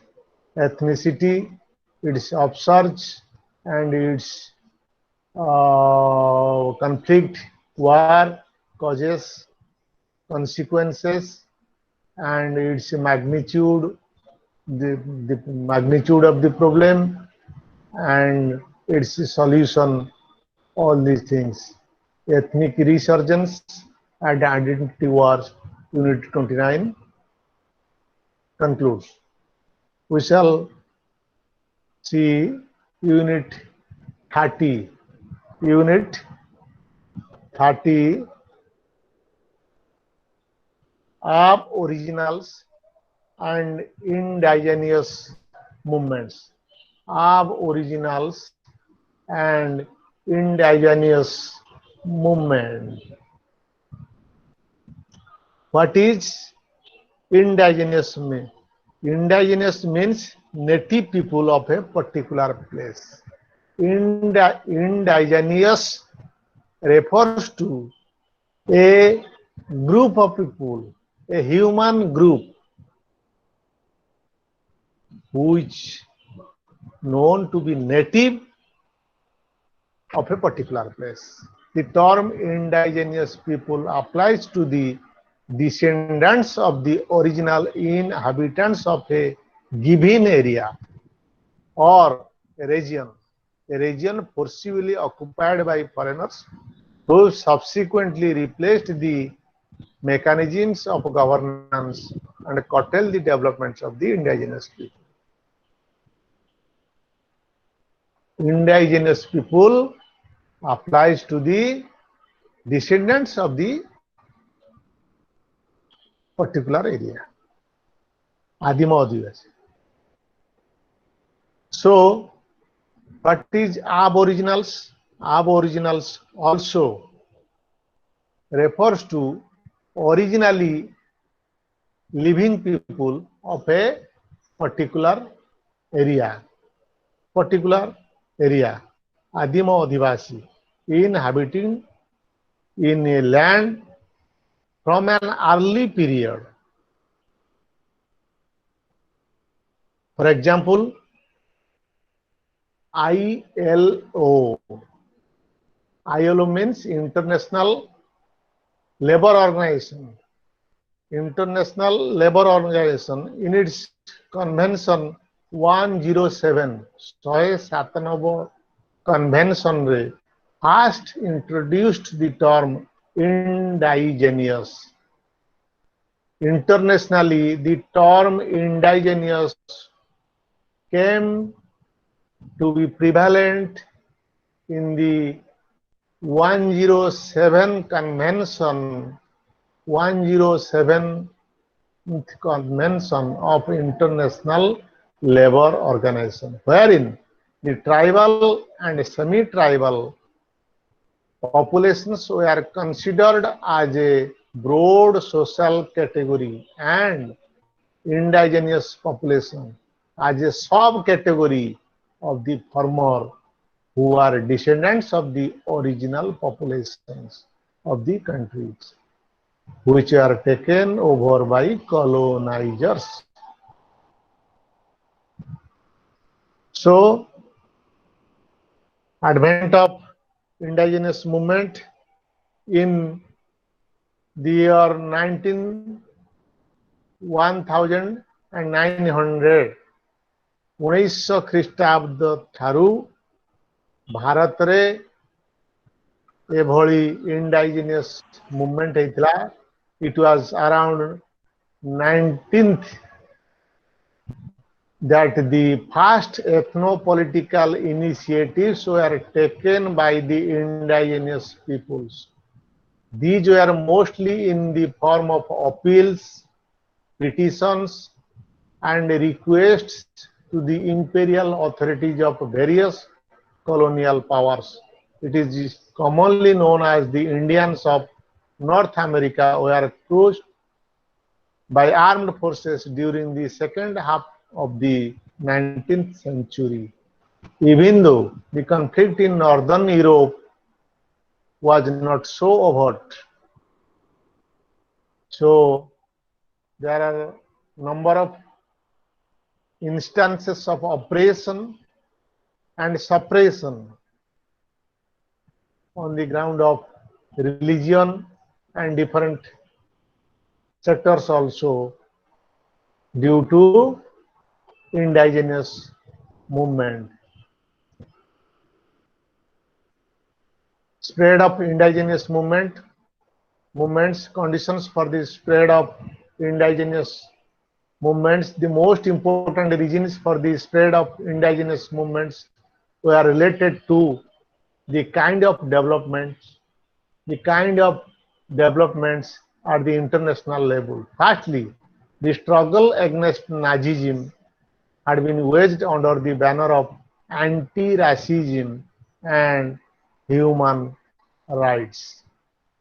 ethnicity, its upsurge and its conflict, war, causes, consequences, and its magnitude, the magnitude of the problem and its solution, all these things. Ethnic resurgence and identity wars, unit 29 concludes. We shall see unit 30. Unit 30 of originals and indigenous movements. Of originals and indigenous movement. What is indigenous mean? Indigenous means native people of a particular place. Indigenous refers to a group of people, a human group, which known to be native of a particular place. The term indigenous people applies to the descendants of the original inhabitants of a given area or a region forcibly occupied by foreigners who subsequently replaced the mechanisms of governance and curtailed the developments of the indigenous people. Indigenous people applies to the descendants of the particular area. Adima Adivasi. So, what is aboriginals? Aboriginals also refers to originally living people of a particular area. Adima Adivasi, inhabiting in a land from an early period. For example, ILO. ILO means International Labour Organization. International Labour Organization in its Convention 107, 197 Convention re first introduced the term indigenous. Internationally, the term indigenous came to be prevalent in the 107 Convention, 107th Convention of International Labour Organization, wherein the tribal and semi-tribal populations were considered as a broad social category and indigenous population as a subcategory of the former, who are descendants of the original populations of the countries. which were taken over by colonizers. So, advent of indigenous movement in the year 1900 1900 ଖ୍ରୀଷ୍ଟାବ୍ଦ ଠାରୁ ଭାରତରେ ଏଭଳି indigenous movement ହେଇଥିଲା. It was around 19th that the first ethno-political initiatives were taken by the indigenous peoples. These were mostly in the form of appeals, petitions, and requests to the imperial authorities of various colonial powers. It is commonly known as the Indians of North America were crushed by armed forces during the second half of the 19th century. Even though the conflict in Northern Europe was not so overt. So there are number of instances of oppression and suppression on the ground of religion and different sectors also due to indigenous movement. Spread of indigenous movements, conditions for the spread of indigenous movements. The most important reasons for the spread of indigenous movements were related to the kind of developments at the international level. Firstly, the struggle against Nazism had been waged under the banner of anti-racism and human rights.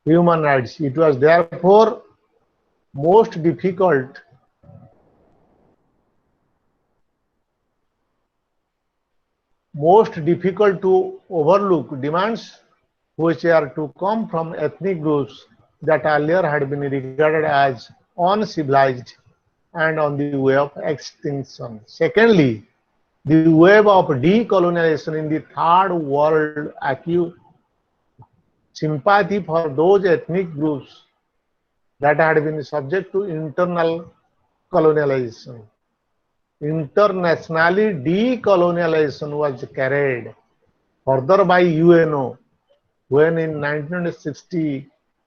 It was therefore most difficult to overlook demands which are to come from ethnic groups that earlier had been regarded as uncivilized and on the way of extinction. Secondly, the wave of decolonization in the third world acute sympathy for those ethnic groups that had been subject to internal colonialization. Internationally, decolonialization was carried further by UNO when in 1960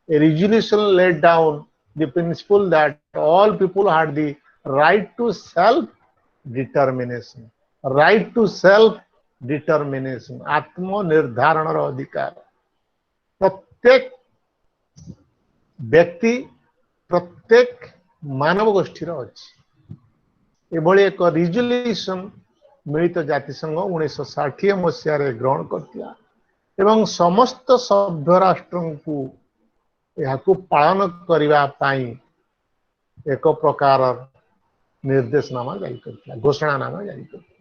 a resolution laid down the principle that all people had the right to self-determination. आत्मनिर्धारणर अधिकार प्रत्येक व्यक्ति प्रत्येक मानव गोष्ठी अच्छी एभली एक resolution मिलित जातिसंघ 1960 मसीह ग्रहण करथिला एवं समस्त सभ्य राष्ट्र को यहाकू पालन करिवा पाई एक प्रकार निर्देशनामा जारी करथिला घोषणानामा जारी करथिला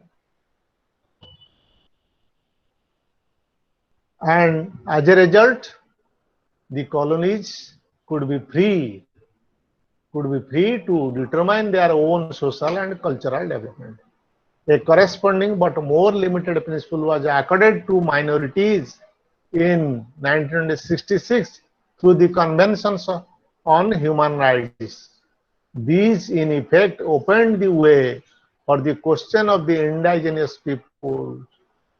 and as a result the colonies could be free to determine their own social and cultural development. A corresponding but more limited principle was accorded to minorities in 1966 through the Conventions on Human Rights. These in effect opened the way for the question of the indigenous people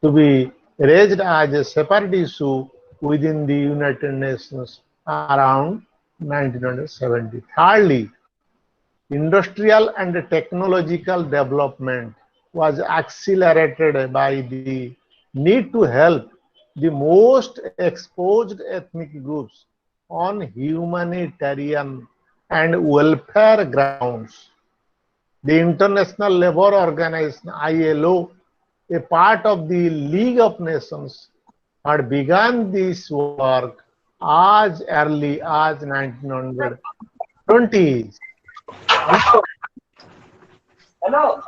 to be raised as a separate issue within the United Nations around 1970. Thirdly, industrial and technological development was accelerated by the need to help the most exposed ethnic groups on humanitarian and welfare grounds. The International Labour Organization, ILO, a part of the League of Nations, had begun this work as early as 1920s. Hello.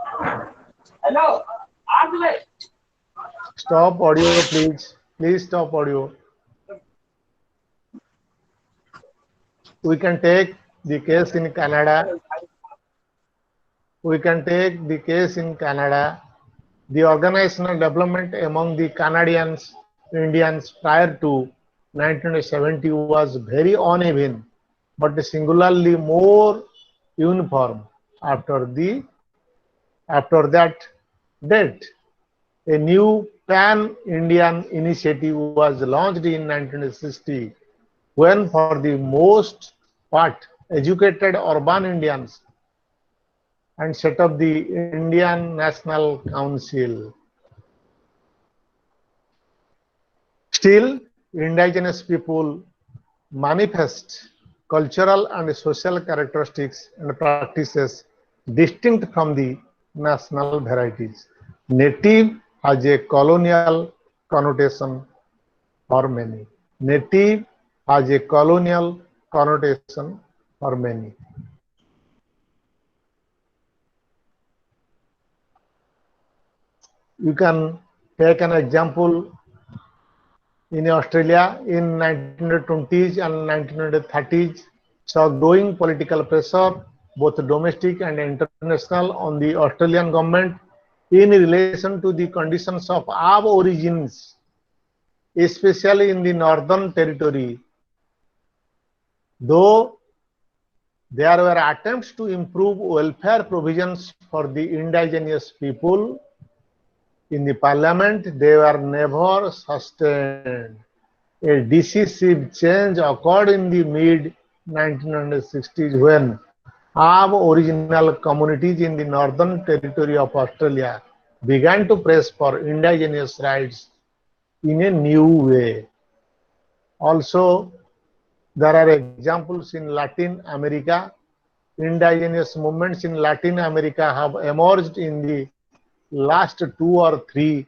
Stop audio, please. Please stop audio. We can take the case in Canada. We can take the case in Canada. The organizational development among the Canadians, Indians prior to 1970 was very uneven, but singularly more uniform after that date. A new pan-Indian initiative was launched in 1960 when for the most part educated urban Indians and set up the Indian National Council. Still, indigenous people manifest cultural and social characteristics and practices distinct from the national varieties. Native has a colonial connotation for many. Native has a colonial connotation for many. You can take an example in Australia in 1920s and 1930s saw growing political pressure, both domestic and international, on the Australian government in relation to the conditions of aborigines, especially in the Northern Territory. Though there were attempts to improve welfare provisions for the indigenous people in the parliament, they were never sustained. A decisive change occurred in the mid-1960s when Aboriginal communities in the Northern Territory of Australia began to press for indigenous rights in a new way. Also, there are examples in Latin America. Indigenous movements in Latin America have emerged in the last 2 or 3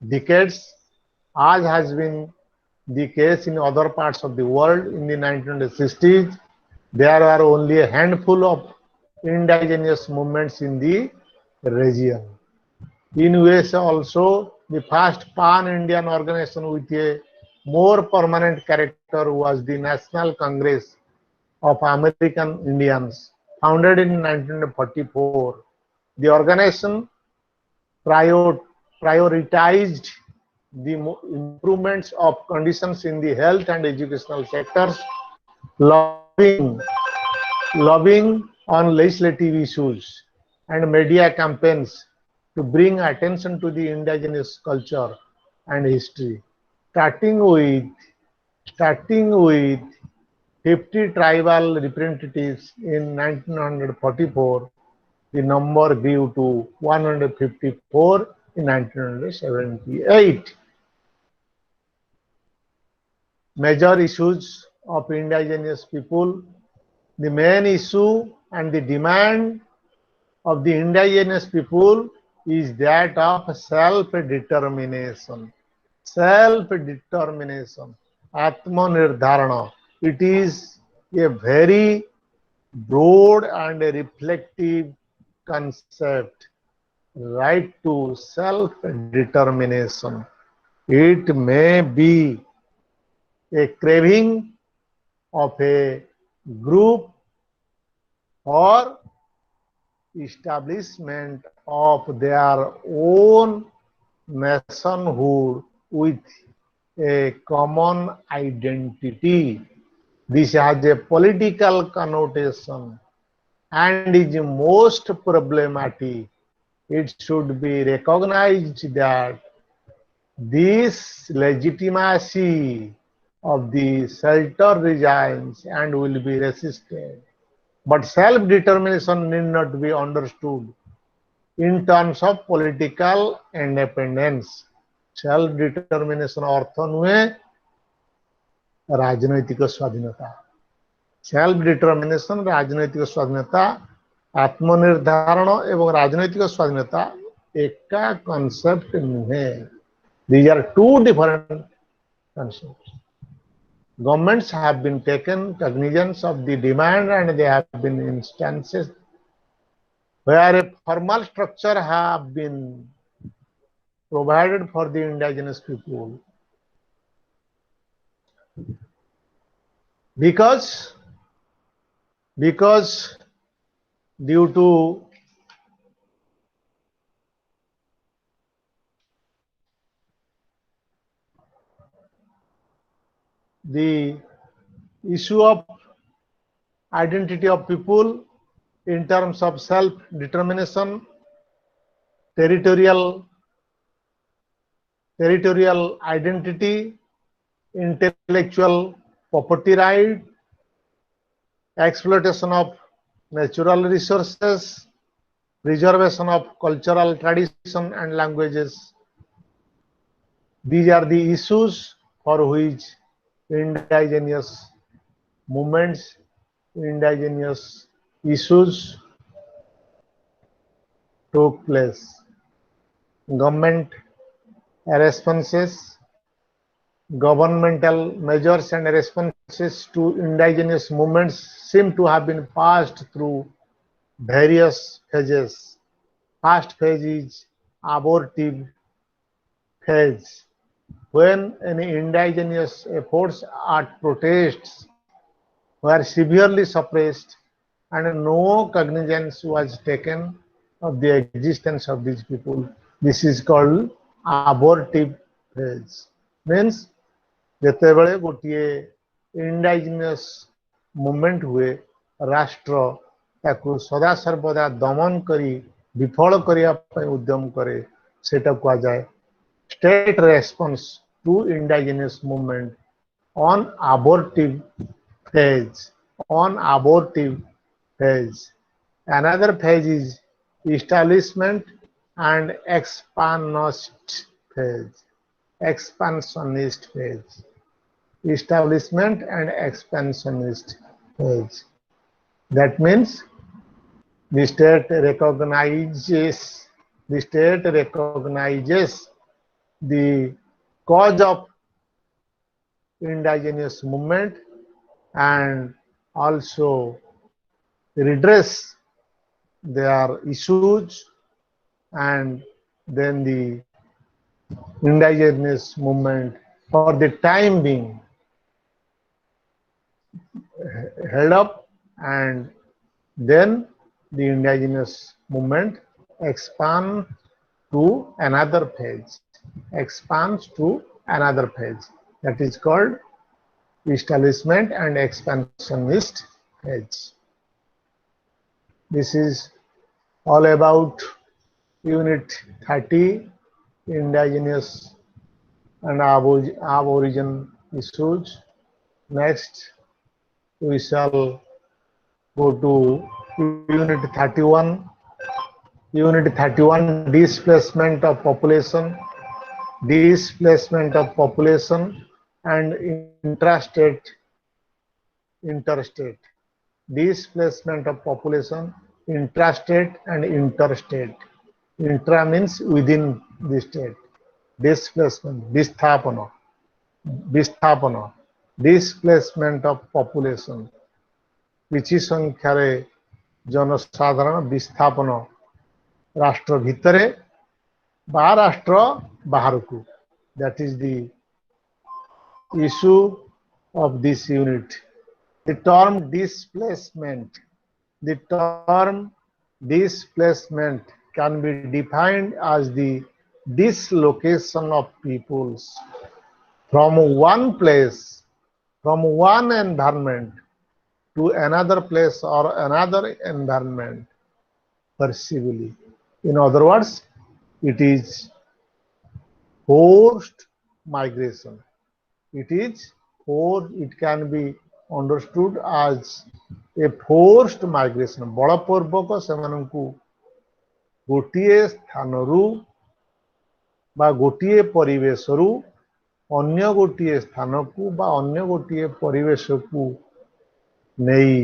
decades, as has been the case in other parts of the world. In the 1960s, there were only a handful of indigenous movements in the region. In USA also, the first pan-Indian organization with a more permanent character was the National Congress of American Indians, founded in 1944. The organization prioritized the improvements of conditions in the health and educational sectors, lobbying on legislative issues, and media campaigns to bring attention to the indigenous culture and history. Starting with 50 tribal representatives in 1944, the number grew to 154 in 1978. Major issues of indigenous people. The main issue and the demand of the indigenous people is that of self-determination. Self-determination, Atmanirdharana. It is a very broad and reflective concept. Right to self-determination. It may be a craving of a group or establishment of their own nationhood with a common identity. This has a political connotation and is most problematic. It should be recognized that this legitimacy of the shelter resigns and will be resisted. But self-determination need not be understood in terms of political independence. Self-determination अर्थ नुहे राजनैतिक स्वाधीनता. Self-determination, राजनैतिक स्वाधीनता, आत्मनिर्धारण एवं राजनैतिक स्वाधीनता एका concept नुहे. These are two different concepts. Governments have been taken cognizance of the demand, and there have been instances where a formal structure have been provided for the indigenous people. Because because due to the issue of identity of people in terms of self-determination, territorial identity, intellectual property right, exploitation of natural resources, preservation of cultural tradition and languages. These are the issues for which indigenous movements, indigenous issues took place. Government responses, governmental measures and responses to indigenous movements seem to have been passed through various phases. First phase is abortive phase, when any indigenous efforts at protests were severely suppressed and no cognizance was taken of the existence of these people. This is called abortive phase. Means ଯେତେବେଳେ ଗୋଟିଏ indigenous movement ହୁଏ, ରାଷ୍ଟ୍ର ତାକୁ ସଦାସର୍ବଦା ଦମନ କରି ବିଫଳ କରିବା ପାଇଁ ଉଦ୍ୟମ କରେ, ସେଟା କୁହାଯାଏ state response to indigenous movement on abortive phase. Another phase is establishment and expansionist phase. Establishment and expansionist phase. That means the state recognizes the cause of indigenous movement and also redress their issues, and then the indigenous movement for the time being held up, and then the indigenous movement expands to another phase. That is called establishment and expansionist phase. This is all about Unit 30, Indigenous and Aboriginal issues. Next, we shall go to Unit 31. Unit 31, displacement of population and interstate. Displacement of population, intrastate and interstate. Intra means within the state. Displacement, disthapana. Displacement of population. କିଛି ସଂଖ୍ୟାରେ ଜନସାଧାରଣ ବିସ୍ଥାପନ ରାଷ୍ଟ୍ର ଭିତରେ ବା ରାଷ୍ଟ୍ର ବାହାରକୁ. That is the issue of this unit. The term displacement can be defined as the dislocation of peoples from one place, from one environment to another place or another environment perceivably. In other words, it is forced migration. It can be understood as a forced migration. बलपूर्वक सेमानंकु गोटिए स्थानरू बा गोटिए परिवेशरू अन्य गोटिए स्थानकू बा अन्य गोटिए परिवेशकू नहीं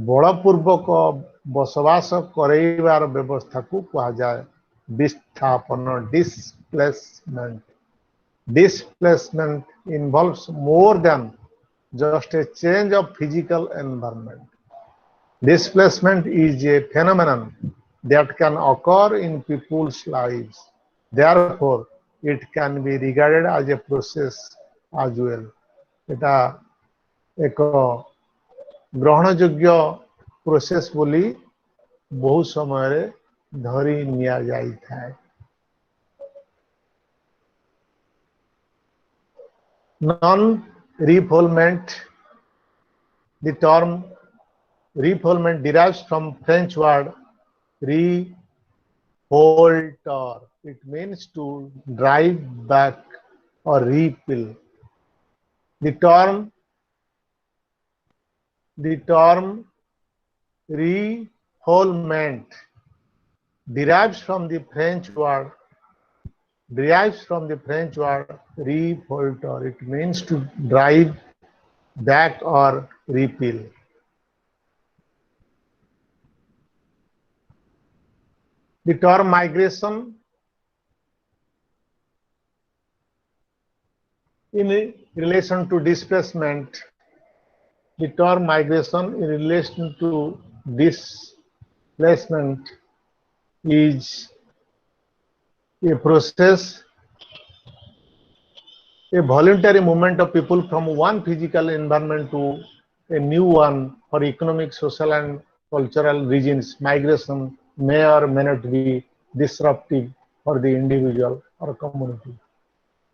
बलपूर्वक बसवास करैबार व्यवस्था को कहा जाए विस्थापन. Displacement involves more than just a change of physical environment. Displacement is a phenomenon that can occur in people's lives. Therefore, it can be regarded as a process as well. এটা ଏକ ग्रहणयोग्य प्रोसेस बोली बहुत समय धरी निया जाई थाए। Non-refoulement, the term refoulement derives from French word revolter. It means to drive back or repel. The term refoulement derives from the French word revolter. It means to drive back or repel. The term migration in relation to displacement. The term migration in relation to displacement is a process, a voluntary movement of people from one physical environment to a new one for economic, social, and cultural reasons. Migration may or may not be disruptive for the individual or community.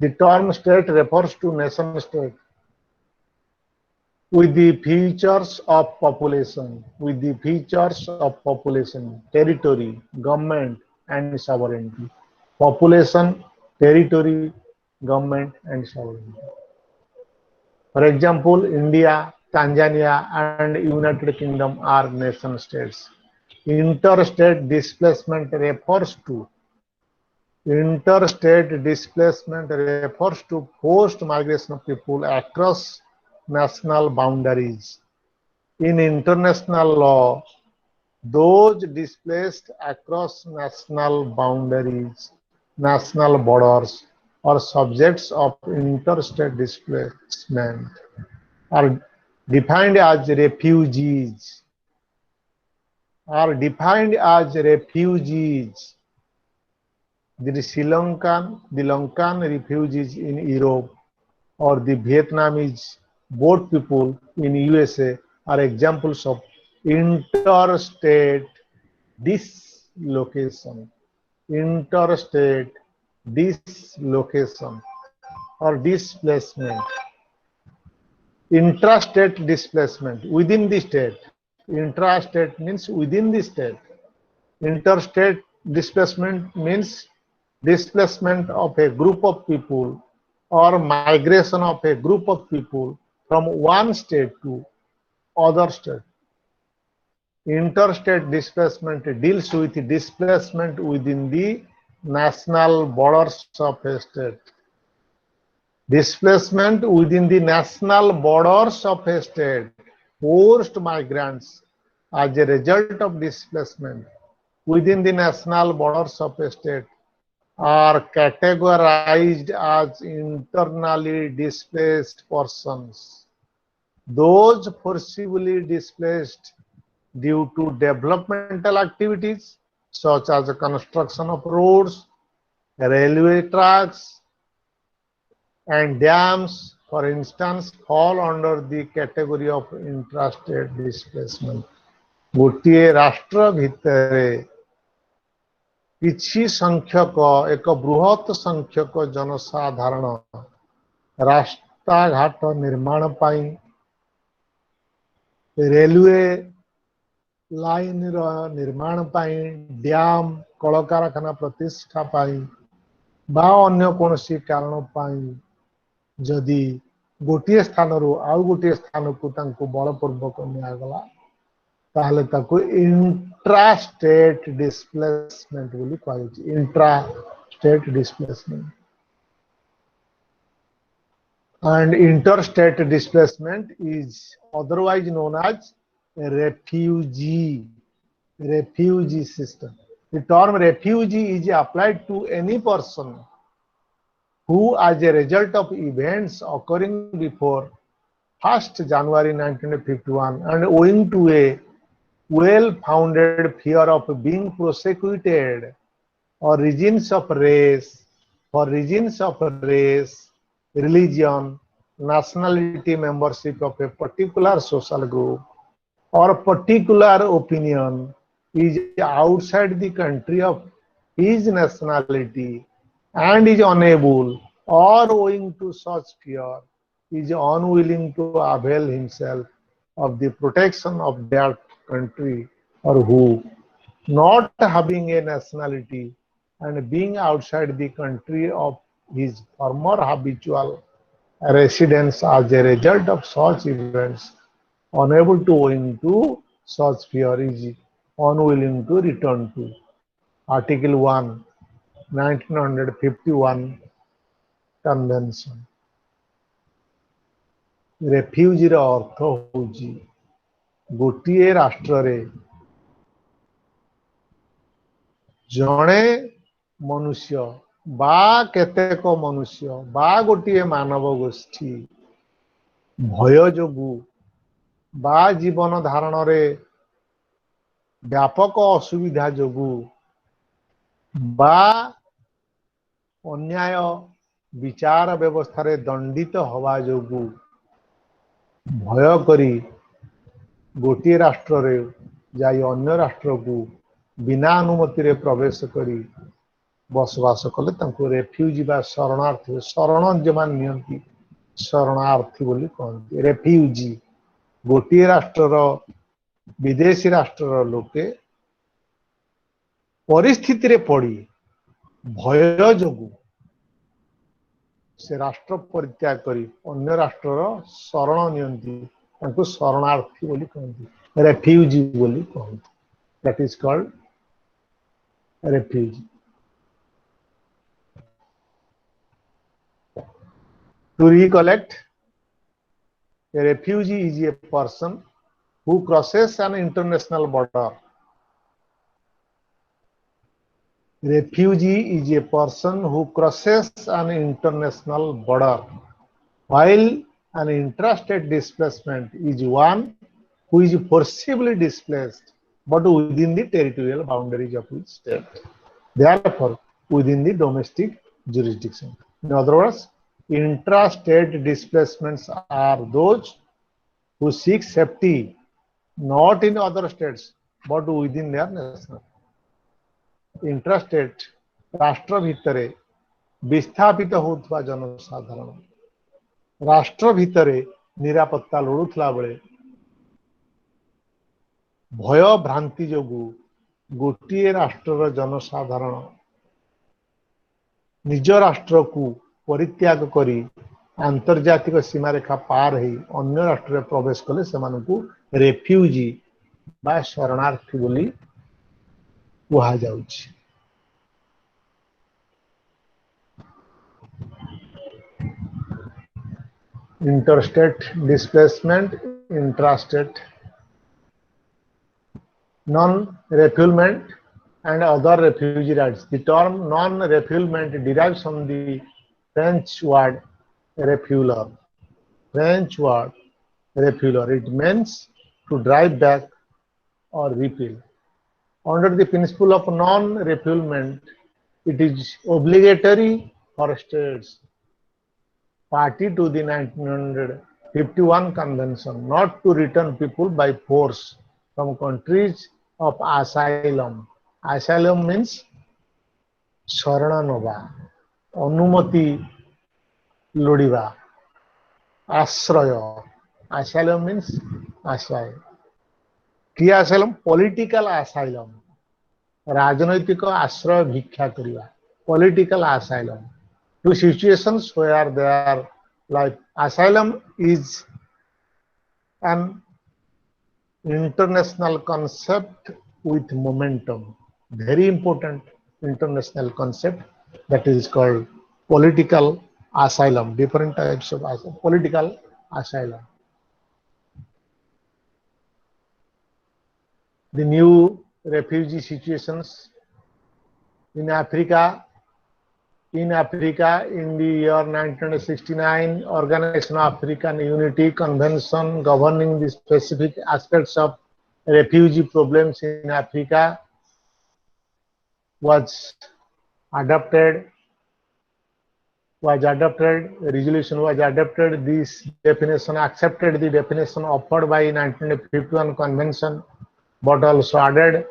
The term state refers to nation state with the features of population, territory, government, and sovereignty. Population, territory, government, and sovereignty. For example, India, Tanzania, and United Kingdom are nation states. Interstate displacement refers to forced migration of people across national boundaries. In international law, those displaced across national boundaries, national borders, or subjects of interstate displacement are defined as refugees. The Sri Lankan refugees in Europe or the Vietnamese boat people in USA are examples of interstate dislocation or displacement. Intrastate displacement within the state. Intrastate means within the state. Interstate displacement means displacement of a group of people or migration of a group of people from one state to other state. Interstate displacement deals with displacement within the national borders of a state. Displacement within the national borders of a state. Forced migrants as a result of displacement within the national borders of a state are categorized as internally displaced persons. Those forcibly displaced due to developmental activities such as the construction of roads, railway tracks, and dams, for instance, fall under the category of intrastate displacement. गोटिए राष्ट्र भितरे किछि संख्यक एक बृहत संख्यक जनसाधारण रास्ता घाट निर्माण पाई railway line निर्माण पाई डैम कलकारखाना प्रतिष्ठा पाई बा अन्य कोनसी कारण पाई जदि गोटे स्थान रु आउ गोटे स्थान को तांको बलपूर्वक नियागला ताहले ताको इंट्रास्टेट डिस्प्लेसमेंट बोली कहै छै intrastate displacement and interstate displacement is otherwise known as refugee system. The term refugee is applied to any person who, as a result of events occurring before 1st January 1951 and owing to a well-founded fear of being prosecuted or reasons of race, religion, nationality, membership of a particular social group, or particular opinion is outside the country of his nationality and is unable or owing to such fear is unwilling to avail himself of the protection of that country, or who, not having a nationality and being outside the country of his former habitual residence as a result of such events, unable to owing to such fear is unwilling to return to. Article 1, 1951 Convention. ରେଫ୍ୟୁଜିର ଅର୍ଥ ହେଉଛି ଗୋଟିଏ ରାଷ୍ଟ୍ରରେ ଜଣେ ମନୁଷ୍ୟ ବା କେତେକ ମନୁଷ୍ୟ ବା ଗୋଟିଏ ମାନବ ଗୋଷ୍ଠୀ ଭୟ ଯୋଗୁ ବା ଜୀବନ ଧାରଣରେ ବ୍ୟାପକ ଅସୁବିଧା ଯୋଗୁ ବା ଅନ୍ୟାୟ ବିଚାର ବ୍ୟବସ୍ଥାରେ ଦଣ୍ଡିତ ହେବା ଯୋଗୁ ଭୟ କରି ଗୋଟିଏ ରାଷ୍ଟ୍ରରେ ଯାଇ ଅନ୍ୟ ରାଷ୍ଟ୍ରକୁ ବିନା ଅନୁମତିରେ ପ୍ରବେଶ କରି ବସବାସ କଲେ ତାଙ୍କୁ ରେଫ୍ୟୁଜି ବା ଶରଣାର୍ଥୀ, ଶରଣ ଯେଉଁମାନେ ନିଅନ୍ତି ଶରଣାର୍ଥୀ ବୋଲି କହନ୍ତି। ରେଫ୍ୟୁଜି ଗୋଟିଏ ରାଷ୍ଟ୍ରର ବିଦେଶୀ ରାଷ୍ଟ୍ରର ଲୋକେ ପରିସ୍ଥିତିରେ ପଡ଼ି ଭୟ ଯୋଗୁ ସେ ରାଷ୍ଟ୍ର ପରିତ୍ୟାଗ କରି ଅନ୍ୟ ରାଷ୍ଟ୍ରର ଶରଣ ନିଅନ୍ତି, ତାଙ୍କୁ ଶରଣାର୍ଥୀ ବୋଲି କହନ୍ତି, ରେଫ୍ୟୁଜି ବୋଲି କହନ୍ତି। That is called refugee. To recollect, a refugee is a person who crosses an international border. Refugee is a person who crosses an international border, while an intrastate displacement is one who is forcibly displaced but within the territorial boundaries of each state, therefore within the domestic jurisdiction. In other words, intrastate displacements are those who seek safety not in other states but within their national. Intrastate राष्ट्र भितरे विस्थापित होउथवा जनसाधारण राष्ट्र भितरे निरापत्ता लोड़ुथला बेले भय भ्रांति जोगु गोटिए राष्ट्रर जनसाधारण निज राष्ट्र को परित्याग करी आंतर्जातिक सीमा रेखा पार ही अन्य राष्ट्र में प्रवेश कले सेमानकु रेफ्यूजी बा शरणार्थी बोली कहा जाउछि। Interstate displacement, intrastate, non-refoulement and other refugee rights. The term non-refoulement derives from the French word refouler. French word refouler. It means to drive back or repel. Under the principle of non-refoulement, it is obligatory for states party to the 1951 convention not to return people by force from countries of asylum. Asylum means शरण नवा, अनुमति लोड़िबा, आश्रय. Asylum means आश्रय. कि asylum? Political asylum. राजनैतिक आश्रय भिक्षा करिबा. Political asylum. To situations where they are like asylum is an international concept with momentum. Very important international concept that is called political asylum. Different types of asylum. Political asylum. The new refugee situations in Africa. In Africa, in the year 1969, Organization of African Unity Convention governing the specific aspects of refugee problems in Africa was adopted was adopted, a resolution was adopted. This definition accepted the definition offered by 1951 convention, but also added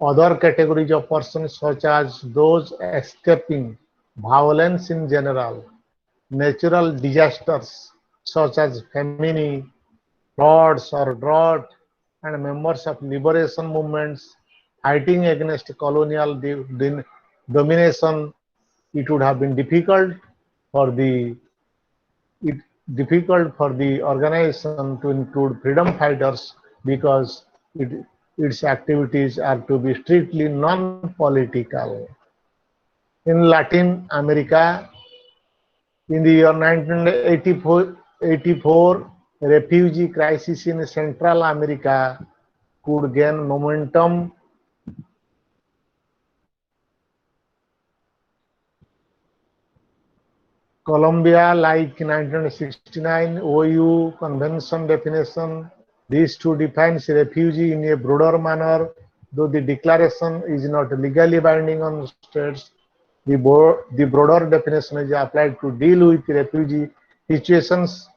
other categories of persons such as those escaping violence in general, natural disasters such as famine, floods or drought, and members of liberation movements fighting against colonial domination. It would have been for the it difficult for the organization to include freedom fighters because its activities are to be strictly non-political. In Latin America, in the year 1984, refugee crisis in Central America could gain momentum. Colombia, like 1969 OU Convention definition, these two defines refugee in a broader manner, though the declaration is not legally binding on states. The broader definition is applied to deal with refugee situations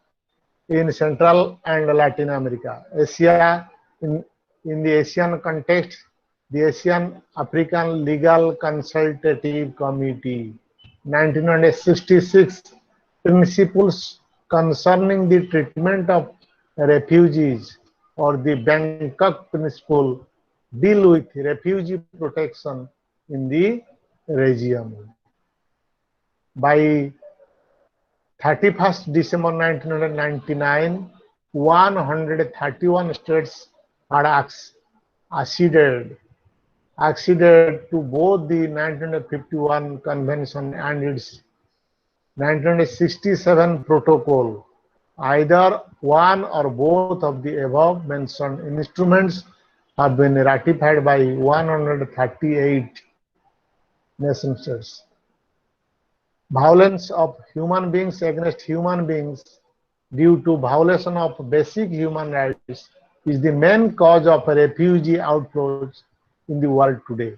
in Central and Latin America. Asia, in the Asian context, the Asian African Legal Consultative Committee 1966 principles concerning the treatment of refugees or the Bangkok Principle deal with refugee protection in the region. By 31st December 1999, 131 states had acceded to both the 1951 Convention and its 1967 Protocol. Either one or both of the above mentioned instruments have been ratified by 138 nation states. Violence of human beings against human beings due to violation of basic human rights is the main cause of refugee outflows in the world today.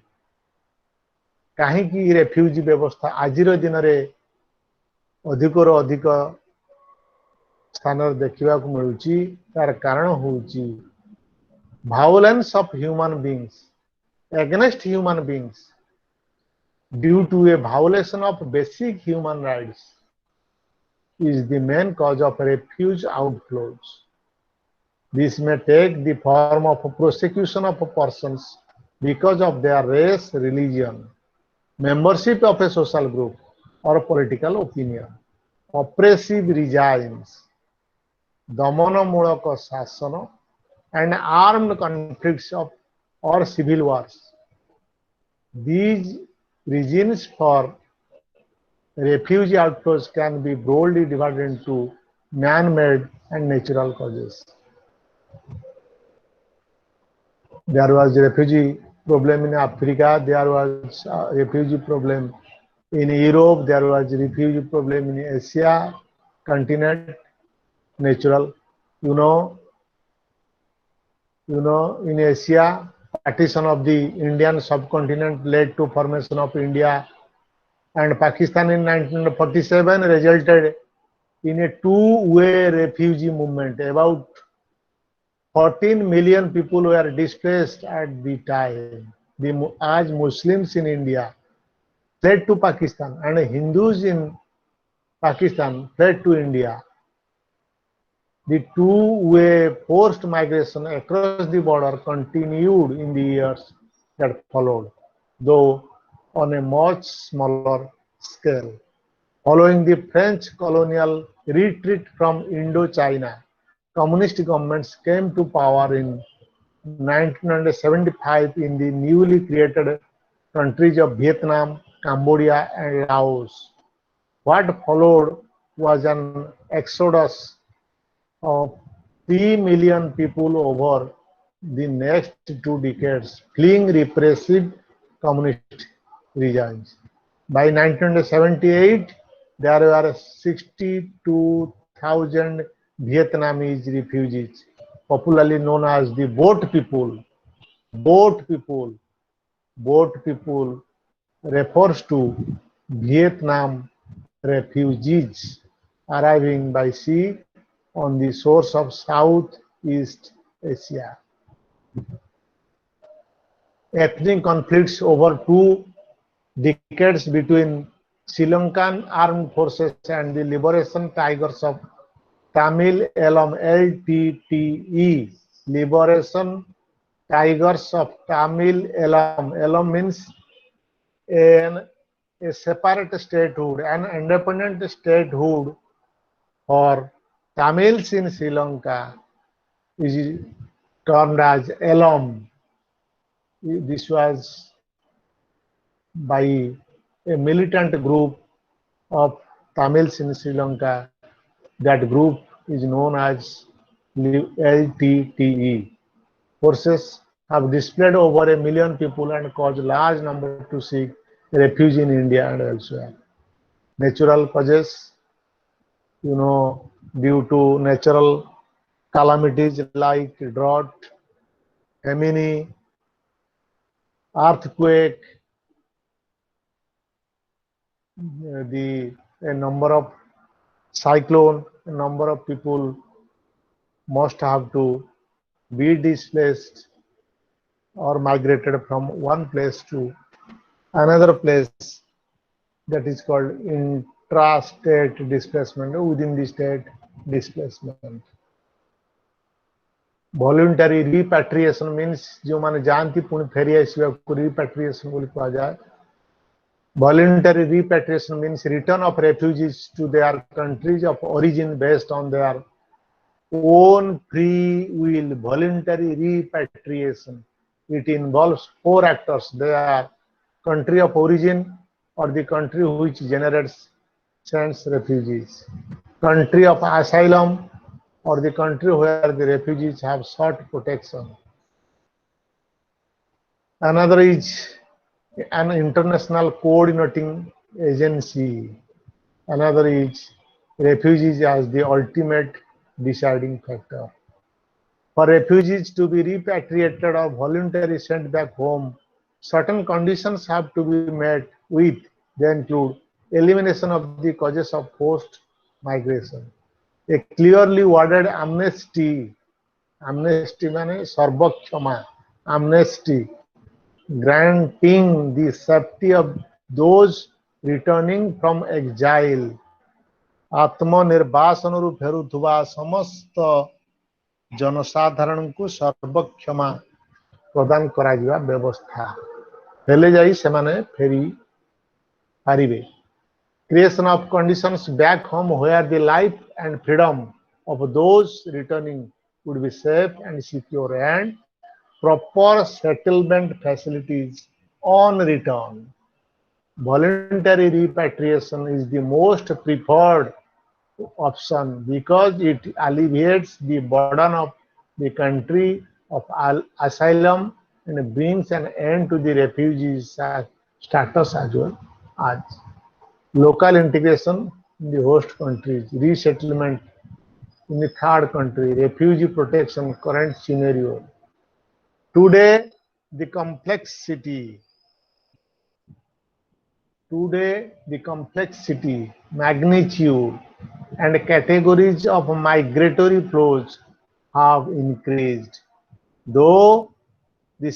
କାହିଁକି refugee ବ୍ୟବସ୍ଥା ଆଜିର ଦିନରେ ଅଧିକରୁ ଅଧିକ ସ୍ଥାନରେ ଦେଖିବାକୁ ମିଳୁଛି ତାର କାରଣ ହେଉଛି violence of human beings against human beings due to a violation of basic human rights is the main cause of refugee outflows. This may take the form of prosecution of persons because of their race, religion, membership of a social group, or political opinion, oppressive regimes, ଦମନମୂଳକ ଶାସନ, and armed conflicts or civil wars. These reasons for refugee outflows can be broadly divided into man-made and natural causes. There was a refugee problem in Africa, there was a refugee problem in Europe, there was a refugee problem in Asia continent, natural. In Asia, partition of the Indian subcontinent led to formation of India and Pakistan in 1947 resulted in a two-way refugee movement. About 14 million people were displaced at the time. As Muslims in India fled to Pakistan and Hindus in Pakistan fled to India. The two-way forced migration across the border continued in the years that followed, though on a much smaller scale. Following the French colonial retreat from Indochina, communist governments came to power in 1975 in the newly created countries of Vietnam, Cambodia, and Laos. What followed was an exodus of 3 million people over the next 2 decades, fleeing repressive communist regimes. By 1978, there were 62,000 Vietnamese refugees, popularly known as the boat people. Boat people refers to Vietnam refugees arriving by sea on the shores of Southeast Asia. Ethnic conflicts over 2 decades between Sri Lankan armed forces and the Liberation Tigers of Tamil Eelam LTTE. Liberation Tigers of Tamil Eelam. Eelam means a separate statehood, an independent statehood for Tamils in Sri Lanka is termed as Eelam. This was by a militant group of Tamils in Sri Lanka. That group is known as LTTE. Forces have displaced over 1 million people and caused large number to seek refuge in India and elsewhere. Natural causes, due to natural calamities like drought, famine, earthquake, a number of cyclone, a number of people must have to be displaced or migrated from one place to another place. That is called intrastate displacement, within the state displacement. Voluntary repatriation means जो माने जानती पुणी फेरी आइसबा को repatriation बोली कहा जाए. Voluntary repatriation means return of refugees to their countries of origin based on their own free will. Voluntary repatriation. It involves 4 actors. They are country of origin or the country which sends refugees, country of asylum or the country where the refugees have sought protection. Another is an international coordinating agency. Another is refugees as the ultimate deciding factor. For refugees to be repatriated or voluntarily sent back home, certain conditions have to be met with. They include elimination of the causes of forced migration, a clearly worded amnesty, amnesty means sarvakshama, amnesty, granting the safety of those returning from exile, आत्मनिर्वासनरु फेरुथुवा समस्त जनसाधारण को सर्वक्षमा प्रदान करा जिवा व्यवस्था हेले जाई सेमाने फेरी पारिबे. Creation of conditions back home where the life and freedom of those returning would be safe and secure, and proper settlement facilities on return. Voluntary repatriation is the most preferred option because it alleviates the burden of the country of asylum and brings an end to the refugees status as well as local integration in the host countries, resettlement in the third country, refugee protection, current scenario. Today, the complexity, magnitude, and categories of migratory flows have increased. Though the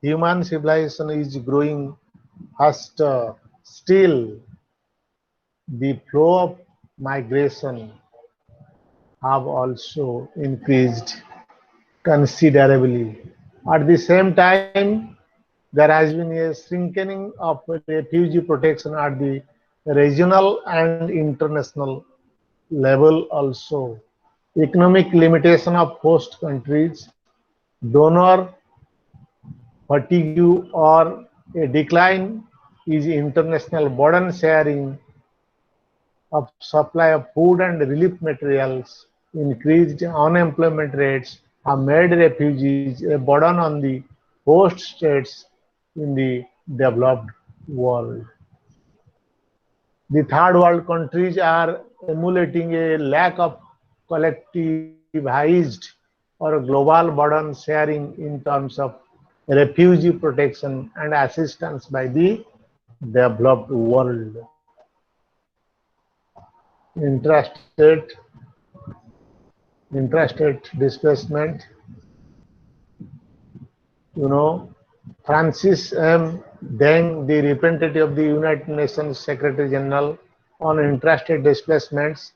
human civilization is growing faster, still the flow of migration have also increased considerably. At the same time, there has been a shrinking of refugee protection at the regional and international level also. Economic limitation of host countries, donor fatigue, or a decline is international burden sharing of supply of food and relief materials, increased unemployment rates have made refugees a burden on the host states in the developed world. The third world countries are emulating a lack of collectivized or global burden sharing in terms of refugee protection and assistance by the developed world. intrastate displacement. You know, Francis M. Deng, the representative of the United Nations Secretary General on intrastate displacements,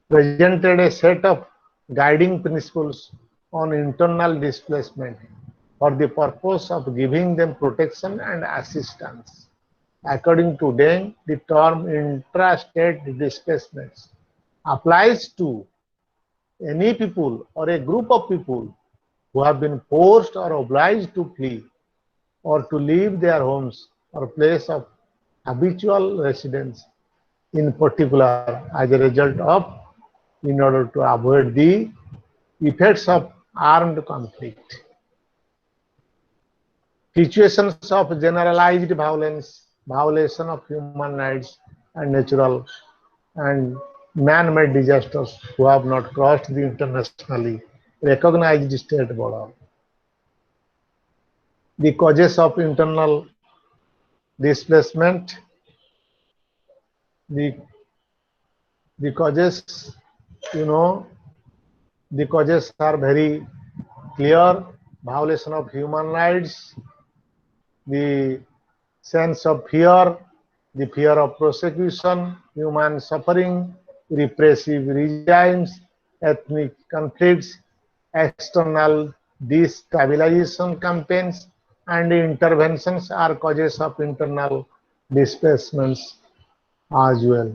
presented a set of guiding principles on internal displacement for the purpose of giving them protection and assistance. According to Deng, the term intrastate displacements applies to any people or a group of people who have been forced or obliged to flee or to leave their homes or place of habitual residence, in particular as a result of, in order to avoid the effects of armed conflict. Situations of generalized violence, violation of human rights and natural and man-made disasters who have not crossed the internationally recognized state border. The causes of internal displacement, the causes, you know, the causes are very clear: violation of human rights, the sense of fear, the fear of prosecution, human suffering, repressive regimes, ethnic conflicts, external destabilization campaigns, and interventions are causes of internal displacements as well.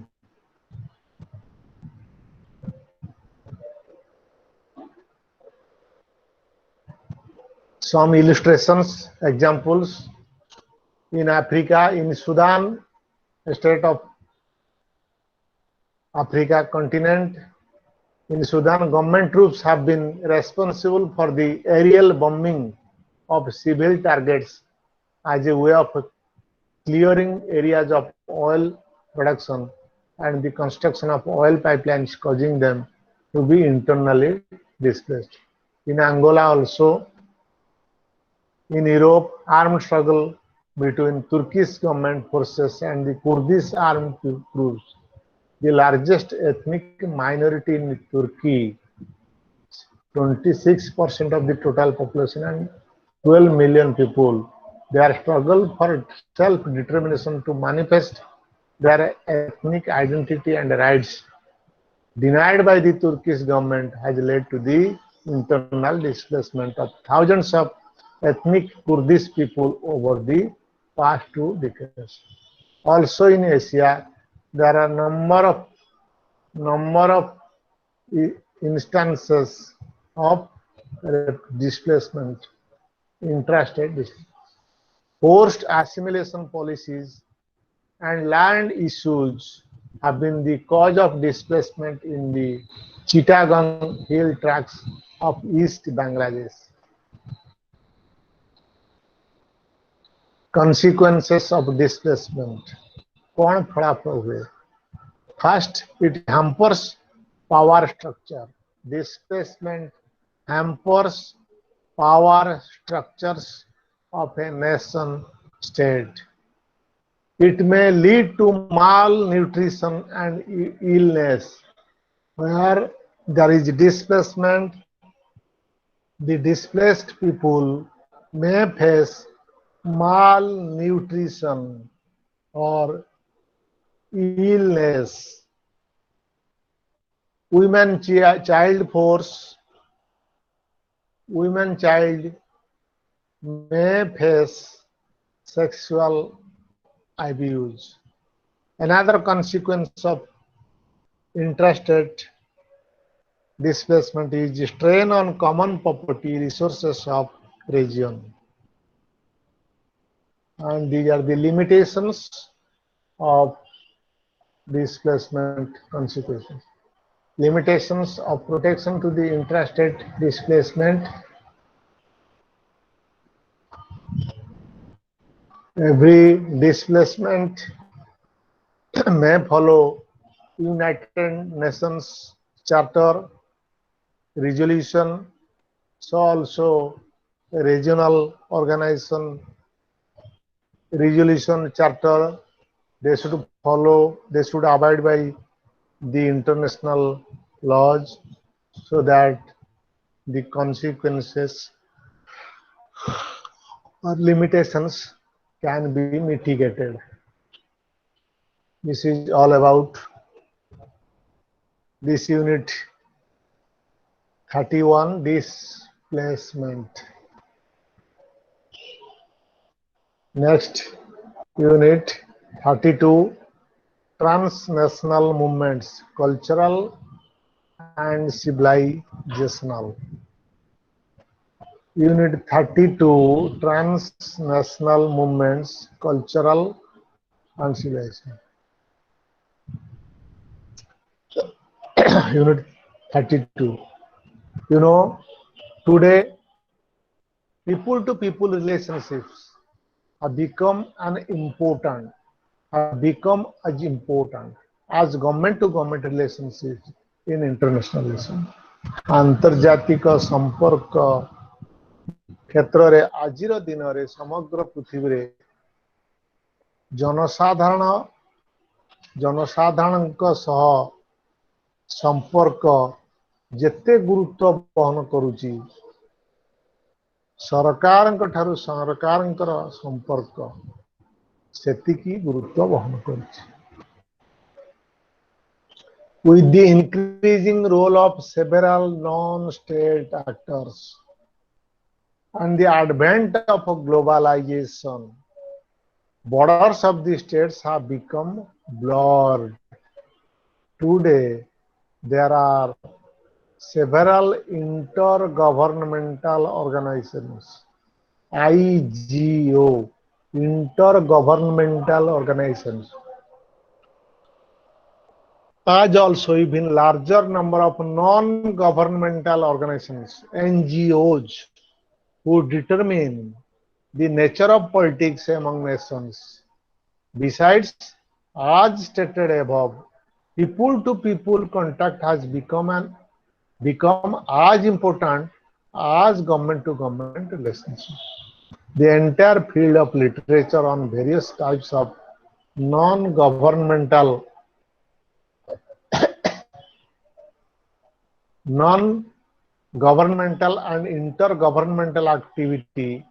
Some illustrations, examples: in Africa, in Sudan, state of Africa continent, in Sudan, government troops have been responsible for the aerial bombing of civil targets as a way of clearing areas of oil production and the construction of oil pipelines, causing them to be internally displaced. In Angola also, in Europe, armed struggle between Turkish government forces and the Kurdish armed groups, the largest ethnic minority in Turkey, 26% of the total population and 12 million people. Their struggle for self-determination to manifest their ethnic identity and rights denied by the Turkish government has led to the internal displacement of thousands of ethnic Kurdish people over the past 2 decades. Also in Asia, there are number of instances of displacement, intrastate displacement. Forced assimilation policies and land issues have been the cause of displacement in the Chittagong hill tracts of East Bangladesh. Consequences of displacement. कौन फलाफल हुए? First, it hampers power structure. Displacement hampers power structures of a nation state. It may lead to malnutrition and illness. Where there is displacement, the displaced people may face malnutrition or illness. Women child may face sexual abuse. Another consequence of intrastate displacement is strain on common property resources of region. And these are the limitations of displacement consequences. Limitations of protection to the intrastate displacement. Every displacement may follow United Nations Charter resolution, so also a regional organization resolution charter, they should follow, they should abide by the international laws so that the consequences or limitations can be mitigated. This is all about this unit 31, displacement. Next, unit 32, transnational movements, cultural and civilizational. Unit 32, transnational movements, cultural and civilization. Unit 32. You know, today people to people relationships have become as important as government to government relationships in internationalism. आंतर्जातिक संपर्क क्षेत्र रे आजिर दिन रे समग्र पृथ्वी रे जनसाधारणक सह संपर्क जेते गुरुत्व बहन करुची सरकारक ठारू सरकारकर संपर्क सेतिकी गुरुत्व बहन करुची. With the increasing role of several non-state actors and the advent of globalization, borders of the states have become blurred. Today, there are several intergovernmental organizations, IGNOU, intergovernmental organizations, as also even larger number of non-governmental organizations, NGOs, who determine the nature of politics among nations. Besides, as stated above, people-to-people contact has become as important as government-to-government relationship. The entire field of literature on various types of non-governmental and intergovernmental activity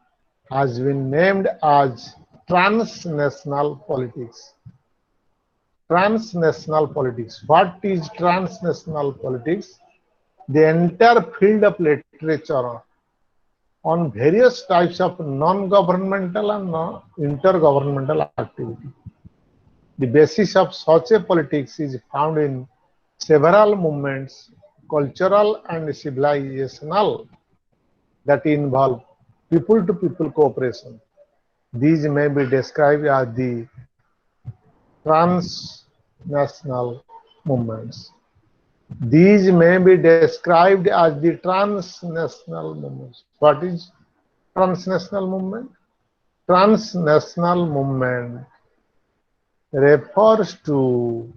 has been named as transnational politics. Transnational politics. What is transnational politics? The entire field of literature on various types of non-governmental and intergovernmental activity. The basis of such a politics is found in several movements, cultural and civilizational, that involve people-to-people cooperation. These may be described as the transnational movements. These may be described as the transnational movements. What is transnational movement? Transnational movement refers to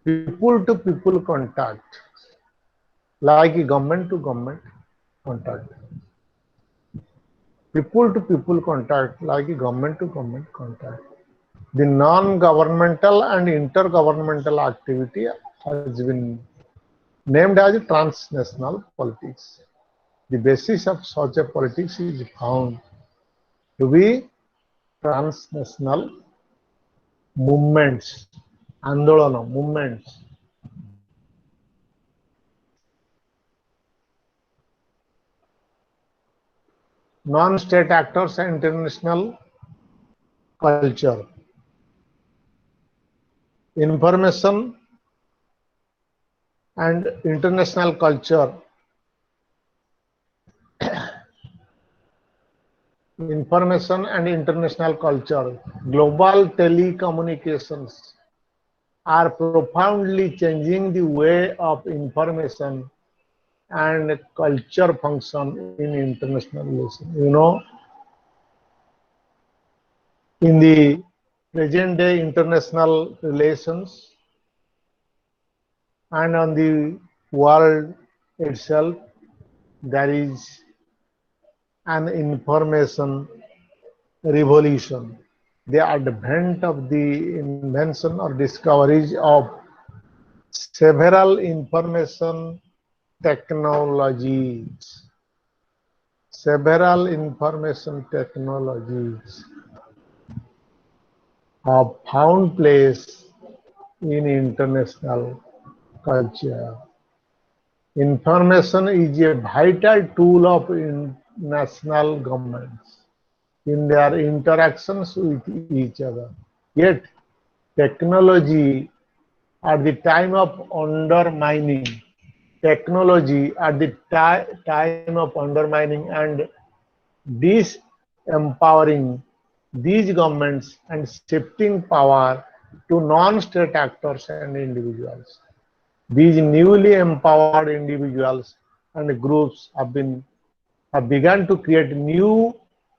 people-to-people contact, like government-to-government contact. People-to-people contact, like government-to-government contact. The non-governmental and intergovernmental activity has been named as transnational politics. The basis of such a politics is found to be transnational movements, andolana movements. Non-state actors and international culture. Information and international culture. Information and international culture. Global telecommunications are profoundly changing the way of information and culture function in international relations. You know, in the present day international relations and on the world itself, there is an information revolution. The advent of the invention or discoveries of several information technologies. Several information technologies have found place in international culture. Information is a vital tool of national governments in their interactions with each other. Yet, technology at the time of undermining, and disempowering these governments and shifting power to non-state actors and individuals. These newly empowered individuals and groups have begun to create new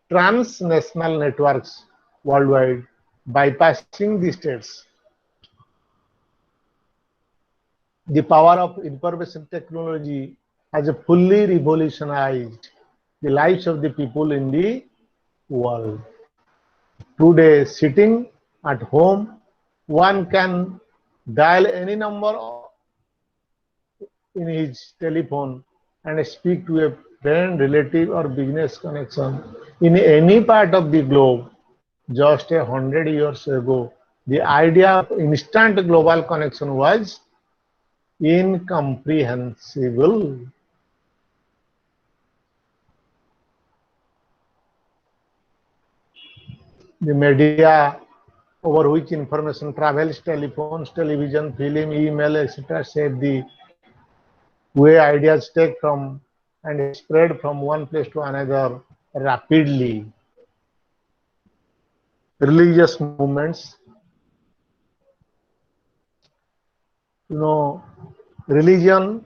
transnational networks worldwide, bypassing the states. The power of information technology has fully revolutionized the lives of the people in the world. Today, sitting at home, one can dial any number in his telephone and speak to a friend, relative, or business connection in any part of the globe. Just 100 years ago, the idea of instant global connection was incomprehensible. The media over which information travels, telephones, television, film, email, etc., shape the way ideas take from and spread from one place to another rapidly. Religious movements, religion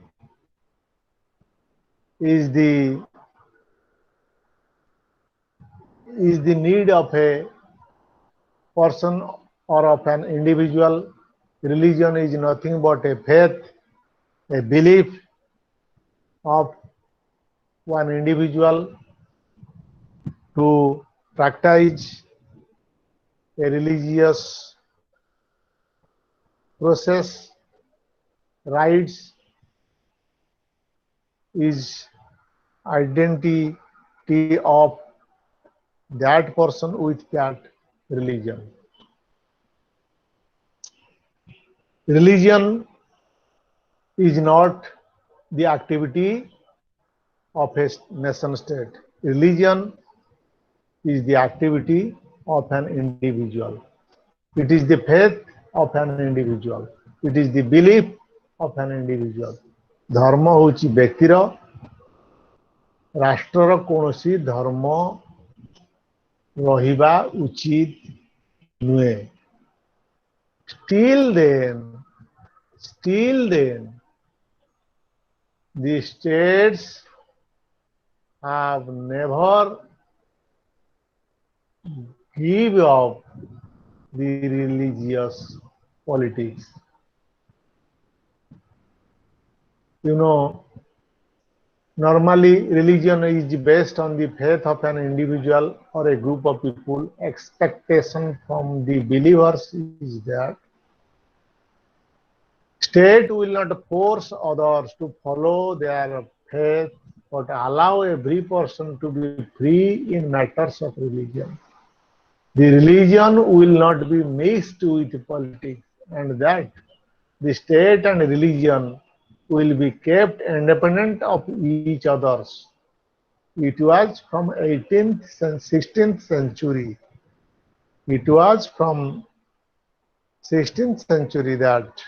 is the need of a person or of an individual. Religion is nothing but a faith, a belief of one individual to practice a religious process. Rights is identity of that person with that religion. Religion is not the activity of a nation state. Religion is the activity of an individual. It is the faith of an individual. It is the belief of an individual. धर्म होची व्यक्तिर, राष्ट्रर कोनोसी धर्म रहिबा उचित नुहे. Still then, the states have never give up the religious politics. Normally religion is based on the faith of an individual or a group of people. Expectation from the believers is that state will not force others to follow their faith, but allow every person to be free in matters of religion. The religion will not be mixed with politics, and that the state and religion will be kept independent of each others. It was from 18th and 16th century. It was from 16th century that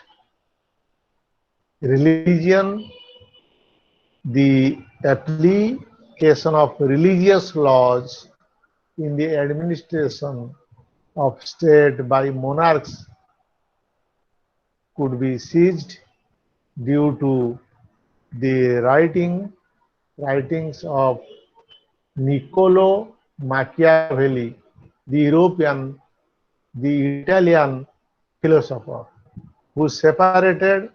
religion, the application of religious laws in the administration of state by monarchs could be seized due to the writings of Niccolo Machiavelli, the Italian philosopher, who separated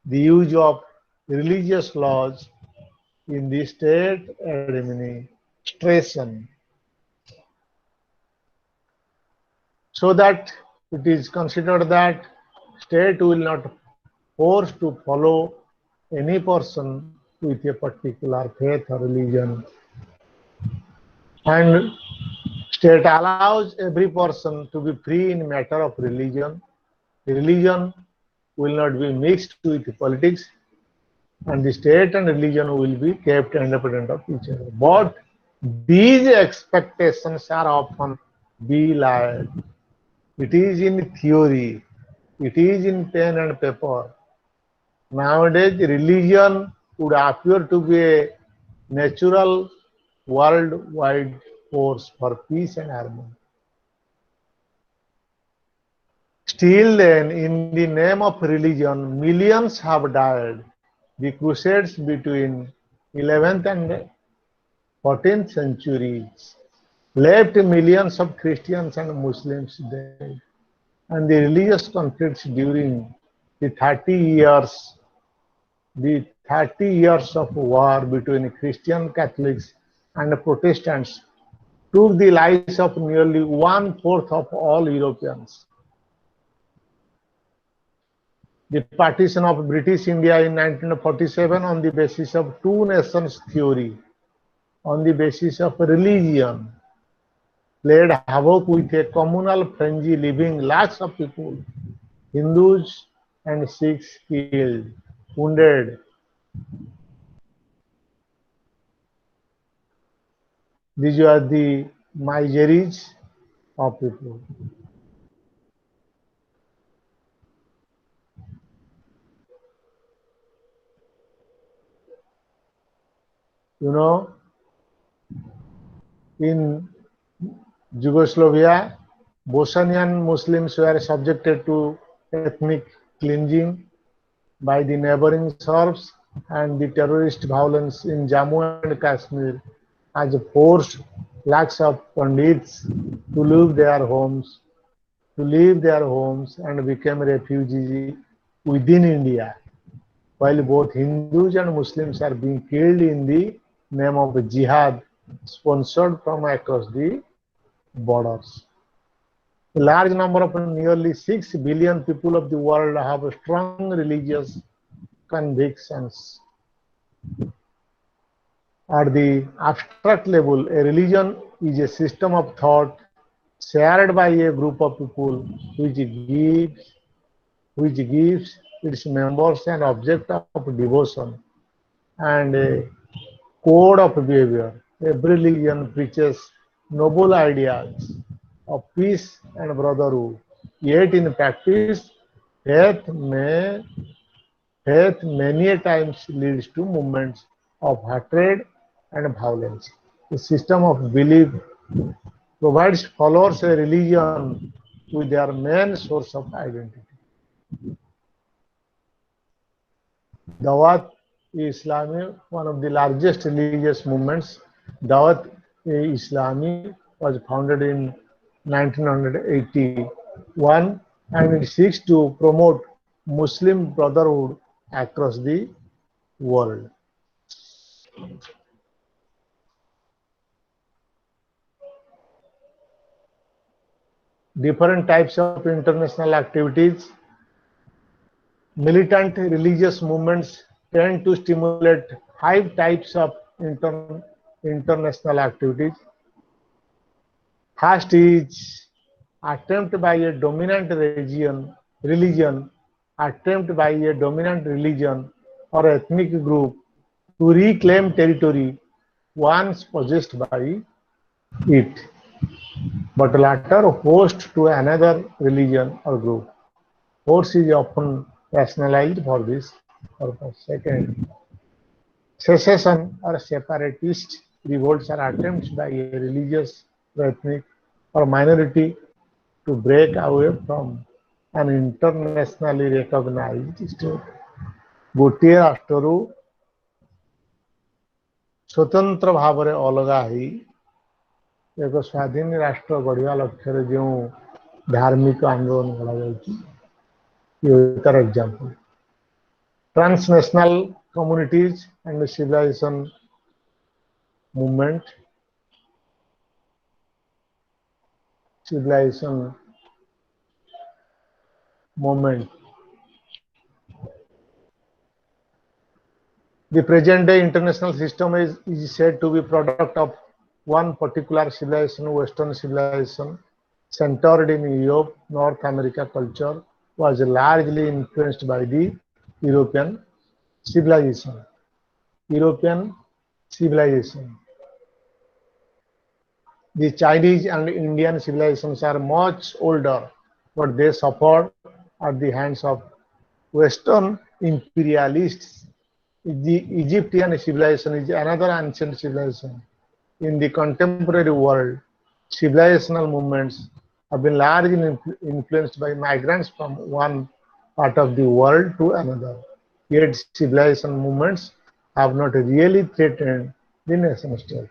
the use of religious laws in the state administration, so that it is considered that state will not forced to follow any person with a particular faith or religion. And state allows every person to be free in matter of religion. Religion will not be mixed with politics, and the state and religion will be kept independent of each other. But these expectations are often belied. It is in theory, it is in pen and paper. Nowadays, religion would appear to be a natural worldwide force for peace and harmony. Still then, in the name of religion, millions have died. The crusades between 11th and 14th centuries left millions of Christians and Muslims dead. And the religious conflicts during the 30 years the 30 years of war between Christian Catholics and Protestants took the lives of nearly one-fourth of all Europeans. The partition of British India in 1947 on the basis of two nations theory, on the basis of religion, played havoc with a communal frenzy, leaving lakhs of people, Hindus and Sikhs killed, wounded. These are the miseries of people. You know, in Yugoslavia, Bosnian Muslims were subjected to ethnic cleansing by the neighboring Serbs, and the terrorist violence in Jammu and Kashmir has forced lakhs of Pandits to leave their homes and become refugees within India, while both Hindus and Muslims are being killed in the name of jihad sponsored from across the borders. A large number of nearly 6 billion people of the world have strong religious convictions. At the abstract level, a religion is a system of thought shared by a group of people which gives its members an object of devotion and a code of behavior. Every religion preaches noble ideals of peace and brotherhood. Yet in practice, faith may faith many a times leads to movements of hatred and violence. The system of belief provides followers a religion with their main source of identity. Dawat-e-Islami, one of the largest religious movements, Dawat-e-Islami was founded in 1981, and it seeks to promote Muslim brotherhood across the world. Different types of international activities. Militant religious movements tend to stimulate 5 types of international activities. First is attempt by a dominant religion, attempt by a dominant religion or ethnic group to reclaim territory once possessed by it, but latter host to another religion or group. Force is often rationalized for this purpose. Second, secession or separatist revolts are attempts by a religious, ethnic, or minority to break away from an internationally recognized state. ଗୋଟିଏ ରାଷ୍ଟ୍ରରୁ ସ୍ୱତନ୍ତ୍ର ଭାବରେ ଅଲଗା ହୋଇ ଏକ ସ୍ୱାଧୀନ ରାଷ୍ଟ୍ର ଗଢ଼ିବା ଲକ୍ଷ୍ୟରେ ଯେଉଁ ଧାର୍ମିକ ଆନ୍ଦୋଳନ କରାଯାଉଛି, ତାର example. Transnational communities and civilization movement, The present day international system is said to be product of one particular civilization, Western civilization, centered in Europe, North America culture, was largely influenced by the European civilization. European civilization. The Chinese and Indian civilizations are much older, but they suffered at the hands of Western imperialists. The Egyptian civilization is another ancient civilization. In the contemporary world, civilizational movements have been largely influenced by migrants from one part of the world to another. Yet civilization movements have not really threatened the nation state.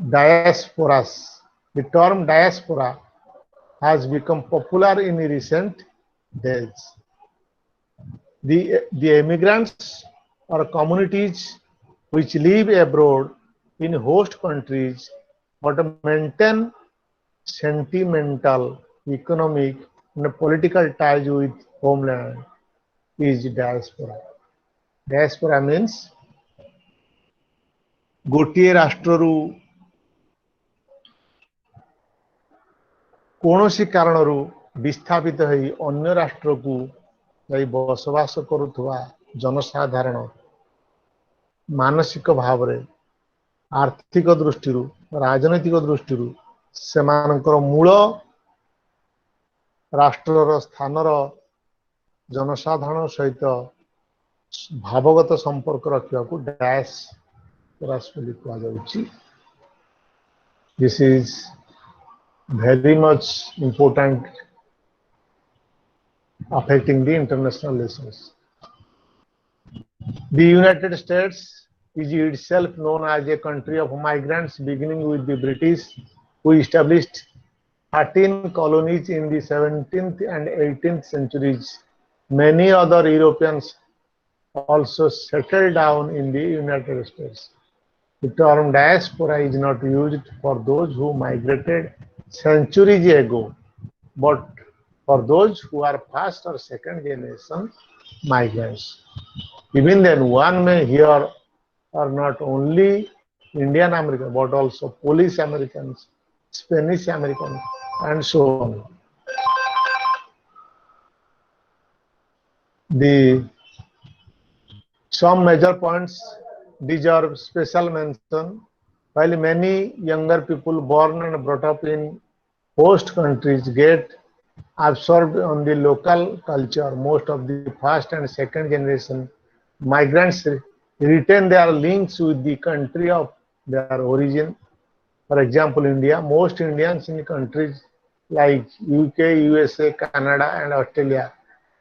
Diasporas. The term diaspora has become popular in recent days. The immigrants or communities which live abroad in host countries but maintain sentimental, economic, and political ties with homeland is diaspora. Diaspora means ଗୋଟିଏ ରାଷ୍ଟ୍ରରୁ କୌଣସି କାରଣରୁ ବିସ୍ଥାପିତ ହୋଇ ଅନ୍ୟ ରାଷ୍ଟ୍ରକୁ ଯାଇ ବସବାସ କରୁଥିବା ଜନସାଧାରଣ ମାନସିକ ଭାବରେ ଆର୍ଥିକ ଦୃଷ୍ଟିରୁ ରାଜନୈତିକ ଦୃଷ୍ଟିରୁ ସେମାନଙ୍କର ମୂଳ ରାଷ୍ଟ୍ରର ସ୍ଥାନର ଜନସାଧାରଣ ସହିତ ଭାବଗତ ସମ୍ପର୍କ ରଖିବାକୁ ଡାୟାସ୍ପୋରା ବୋଲି କୁହାଯାଉଛି। This is very much important affecting the international relations. The United States is itself known as a country of migrants, beginning with the British, who established 13 colonies in the 17th and 18th centuries. Many other Europeans also settled down in the United States. The term diaspora is not used for those who migrated centuries ago, but for those who are first or second generation migrants. Even then, one may hear are not only Indian Americans, but also Polish Americans, Spanish Americans, and so on. Some major points deserve special mention. While many younger people born and brought up in host countries get absorbed on the local culture, most of the first and second generation migrants retain their links with the country of their origin. For example, India. Most Indians in countries like UK, USA, Canada, and Australia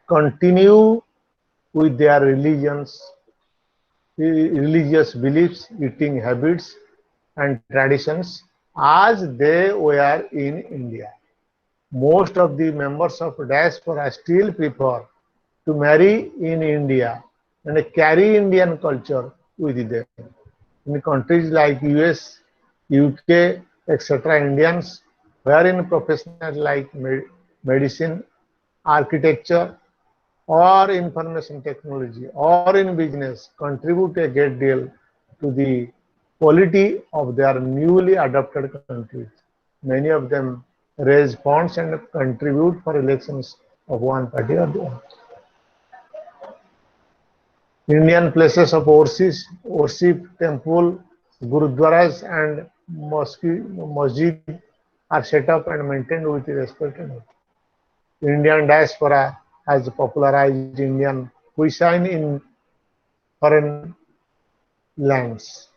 continue with their religious beliefs, eating habits, and traditions as they were in India. Most of the members of diaspora still prefer to marry in India and carry Indian culture with them. In countries like US, UK, etc., Indians who are in professions like medicine, architecture, or information technology, or in business, contribute a great deal to the quality of their newly adopted countries. Many of them raise funds and contribute for elections of one party or the other. Indian places of worship, temple, gurudwaras, and masjid are set up and maintained with respect. Indian diaspora has popularized Indian cuisine in foreign lands.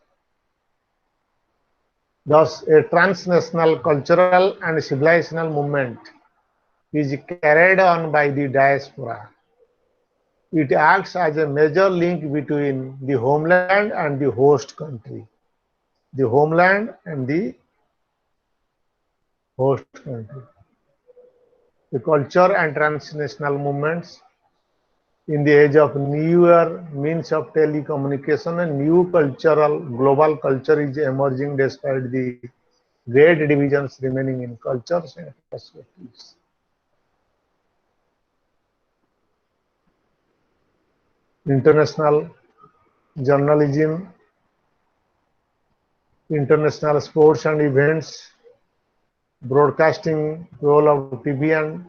Thus, a transnational cultural and civilizational movement is carried on by the diaspora. It acts as a major link between the homeland and the host country. The homeland and the host country. The culture and transnational movements in the age of newer means of telecommunication, and new cultural global culture is emerging despite the great divisions remaining in cultures and perspectives. International journalism, international sports and events, broadcasting, role of TV and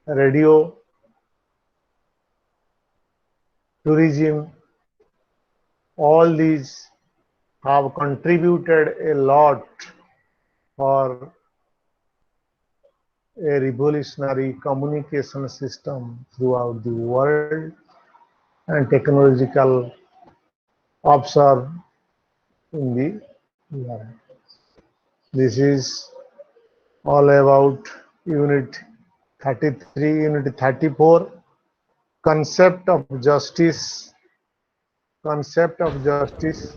radio, tourism, all these have contributed a lot for a revolutionary communication system throughout the world and technological observe in the world. This is all about Unit 33, Unit 34, concept of justice. Concept of justice.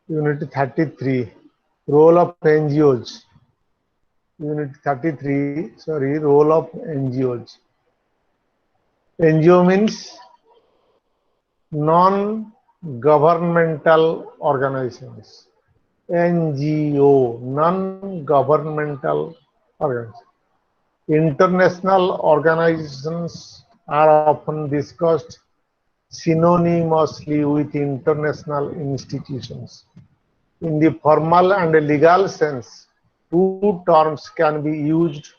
Unit 33, role of NGOs. Unit 33, sorry, role of NGOs. NGO means non-governmental organizations. NGO, non-governmental organizations. International organizations are often discussed synonymously with international institutions. In the formal and legal sense, two terms can be used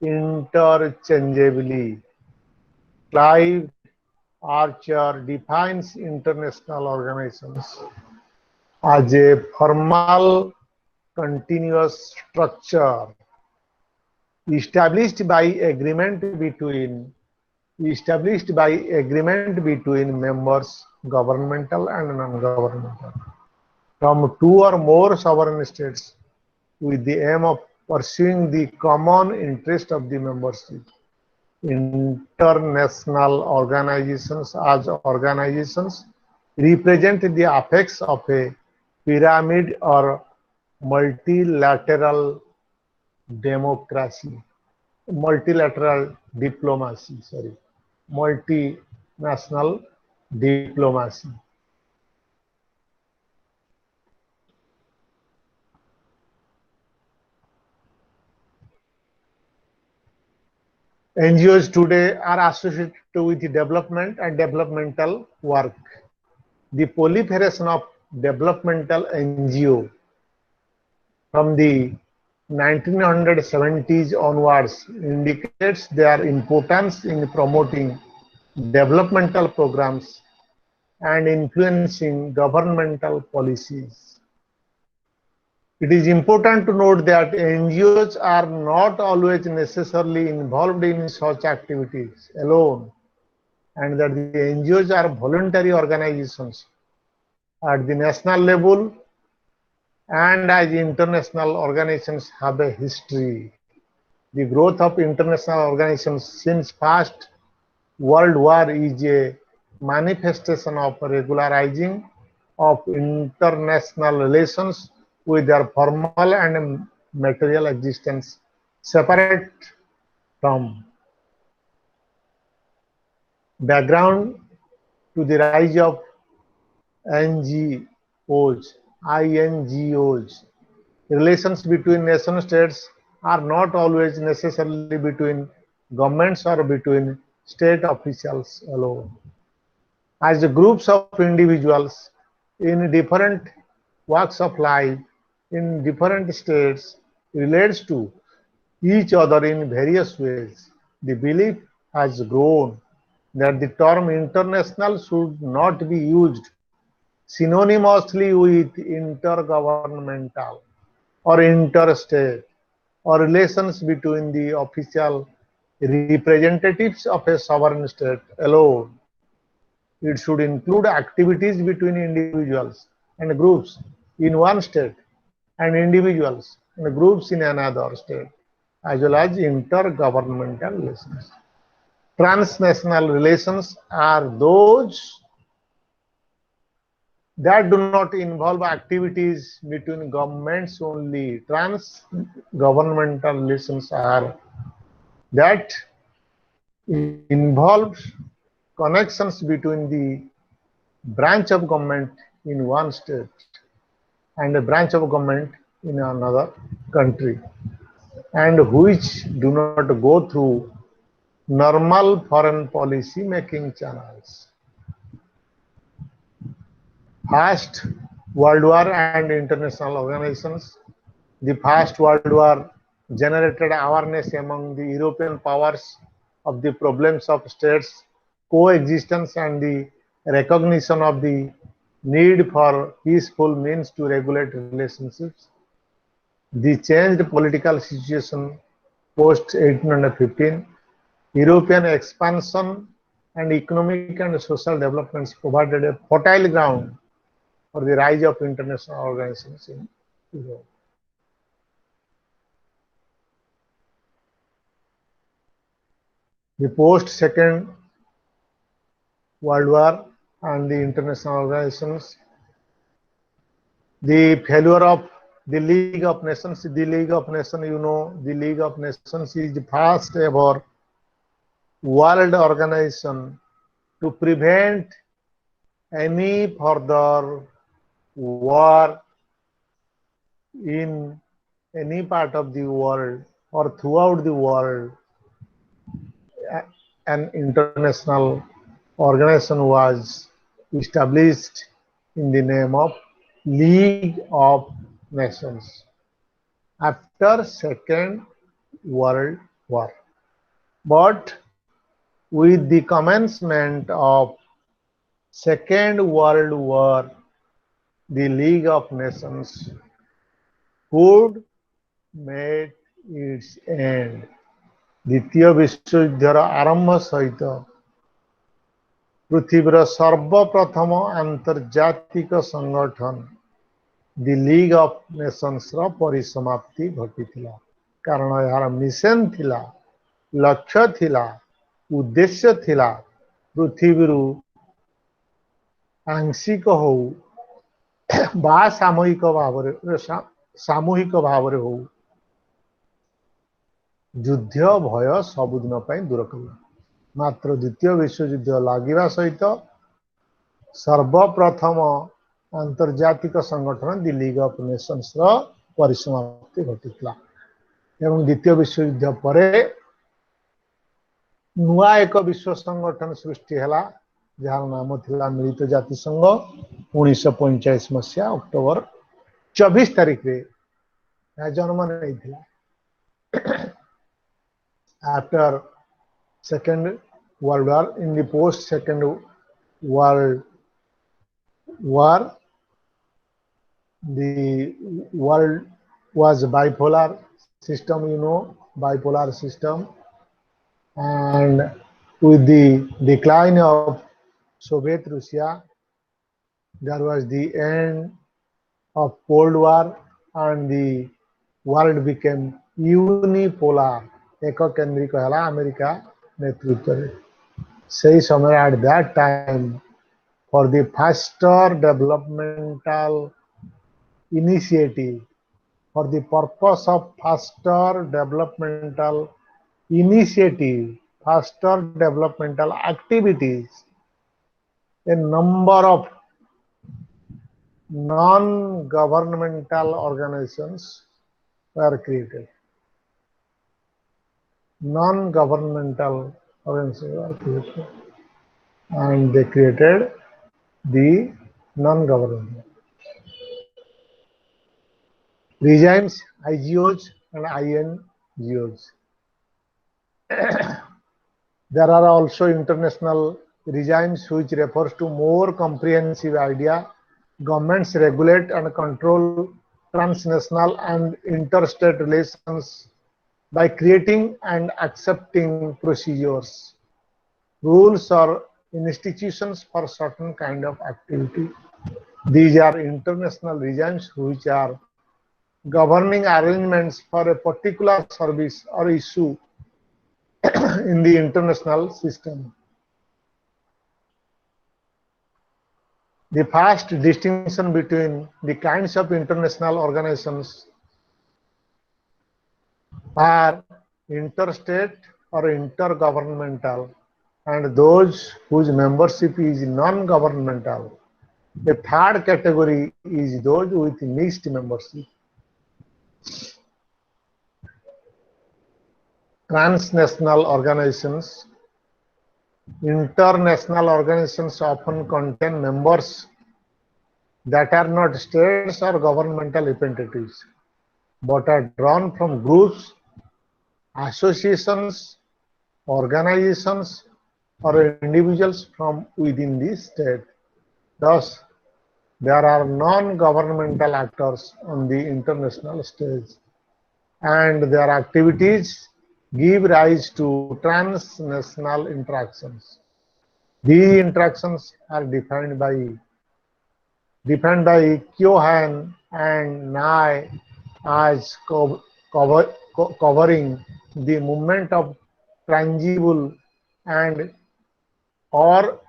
interchangeably. Clive Archer defines international organizations as a formal, continuous structure established by agreement between members, governmental and non-governmental, from two or more sovereign states, with the aim of pursuing the common interest of the membership. International organizations as organizations represent the apex of a pyramid or multilateral diplomacy, multinational diplomacy. NGOs today are associated with development and developmental work. The proliferation of developmental NGO from the 1970s onwards indicates their importance in promoting developmental programs and influencing governmental policies. It is important to note that NGOs are not always necessarily involved in such activities alone, and that the NGOs are voluntary organizations at the national level and as international organizations have a history. The growth of international organizations since past World War is a manifestation of regularizing of international relations with their formal and material existence separate from. Background to the rise of NGOs, INGOs. Relations between nation states are not always necessarily between governments or between state officials alone. As the groups of individuals in different walks of life in different states relates to each other in various ways, the belief has grown that the term international should not be used synonymously with intergovernmental or interstate or relations between the official representatives of a sovereign state alone. It should include activities between individuals and groups in one state and individuals and groups in another state, as well as intergovernmental relations. Transnational relations are those that do not involve activities between governments only. Trans-governmental relations are that involve connections between the branch of government in one state and a branch of government in another country, and which do not go through normal foreign policy making channels. First World War and international organizations. The First World War generated awareness among the European powers of the problems of states' coexistence and the recognition of the need for peaceful means to regulate relationships. The changed political situation post 1815, European expansion and economic and social developments provided a fertile ground for the rise of international organizations in Europe. The post-Second World War and the international organizations, the failure of the League of Nations. The League of Nations, you know, the League of Nations is the first ever world organization to prevent any further war in any part of the world or throughout the world. An international organization was established in the name of League of Nations after Second World War. But with the commencement of Second World War, the League of Nations could meet its end. ଦ୍ୱିତୀୟ ବିଶ୍ୱଯୁଦ୍ଧର ଆରମ୍ଭ ସହିତ ପୃଥିବୀର ସର୍ବପ୍ରଥମ ଆନ୍ତର୍ଜାତିକ ସଂଗଠନ ଦି league of ନେସନ୍ସର ପରିସମାପ୍ତି ଘଟିଥିଲା। କାରଣ ଏହାର ମିଶନ ଥିଲା, ଲକ୍ଷ୍ୟ ଥିଲା, ଉଦ୍ଦେଶ୍ୟ ଥିଲା ପୃଥିବୀରୁ ଆଂଶିକ ହଉ ବା ସାମୂହିକ ଭାବରେ ହଉ ଯୁଦ୍ଧ ଭୟ ସବୁଦିନ ପାଇଁ ଦୂର କରିବା। ମାତ୍ର ଦ୍ୱିତୀୟ ବିଶ୍ୱଯୁଦ୍ଧ ଲାଗିବା ସହିତ ସର୍ବପ୍ରଥମ ଆନ୍ତର୍ଜାତିକ ସଂଗଠନ ଦି ଲିଗ୍ ଅଫ୍ ନେସନ୍ସର ପରିସମାପ୍ତି ଘଟିଥିଲା ଏବଂ ଦ୍ୱିତୀୟ ବିଶ୍ୱଯୁଦ୍ଧ ପରେ ନୂଆ ଏକ ବିଶ୍ୱ ସଂଗଠନ ସୃଷ୍ଟି ହେଲା, ଯାହାର ନାମ ଥିଲା ମିଳିତ ଜାତିସଂଘ। 1945 ମସିହା ଅକ୍ଟୋବର 24 ତାରିଖରେ ଜନ୍ମ ନେଇଥିଲା। After Second World War, in the post Second World War, the world was a bipolar system, you know, bipolar system, and with the decline of Soviet Russia, there was the end of Cold War and the world became unipolar. ଏକ କେନ୍ଦ୍ରିକ ହେଲା America ନେତୃତ୍ୱରେ। ସେହି ସମୟରେ at that time, for the faster developmental initiative, for the purpose of faster developmental initiative, faster developmental activities, a number of non-governmental organizations were created. Non-governmental organizations were created, and they created the non-governmental regimes, IGOs and INGOs. There are also international regimes which refers to more comprehensive idea. Governments regulate and control transnational and interstate relations by creating and accepting procedures, rules or institutions for certain kind of activity. These are international regimes which are governing arrangements for a particular service or issue in the international system. The first distinction between the kinds of international organizations are interstate or intergovernmental and those whose membership is non-governmental. A third category is those with mixed membership. Transnational organizations. International organizations often contain members that are not states or governmental representatives, but are drawn from groups, associations, organizations, or individuals from within the state. Thus, there are non-governmental actors on the international stage, and their activities give rise to transnational interactions. These interactions are defined by Kyohan and Nye as covering the movement of tangible and or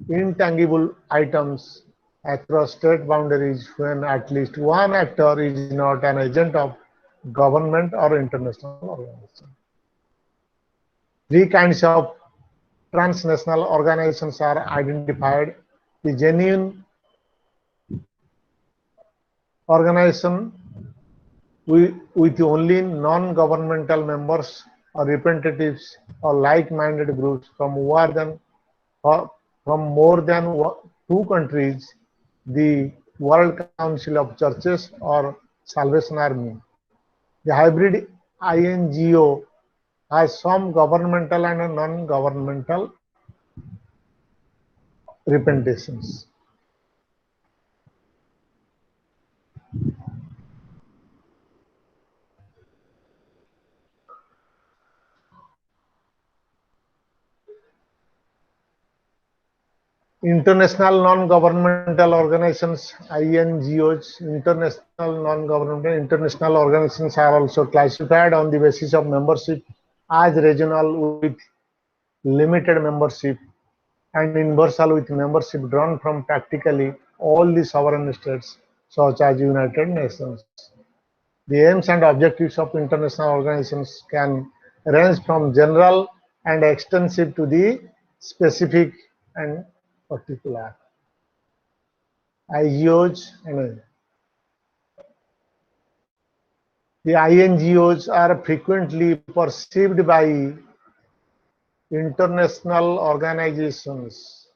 intangible items across state boundaries when at least one actor is not an agent of government or international organization. Three kinds of transnational organizations are identified: the genuine organization with only non-governmental members or representatives or like-minded groups from more than two countries, the World Council of Churches or Salvation Army. The hybrid INGO has some governmental and non-governmental representations. International non-governmental organizations, INGOs, international organizations are also classified on the basis of membership as regional with limited membership and universal with membership drawn from practically all the sovereign states such as United Nations. The aims and objectives of international organizations can range from general and extensive to the specific and particular. IGOs and the INGOs are frequently perceived by international organizations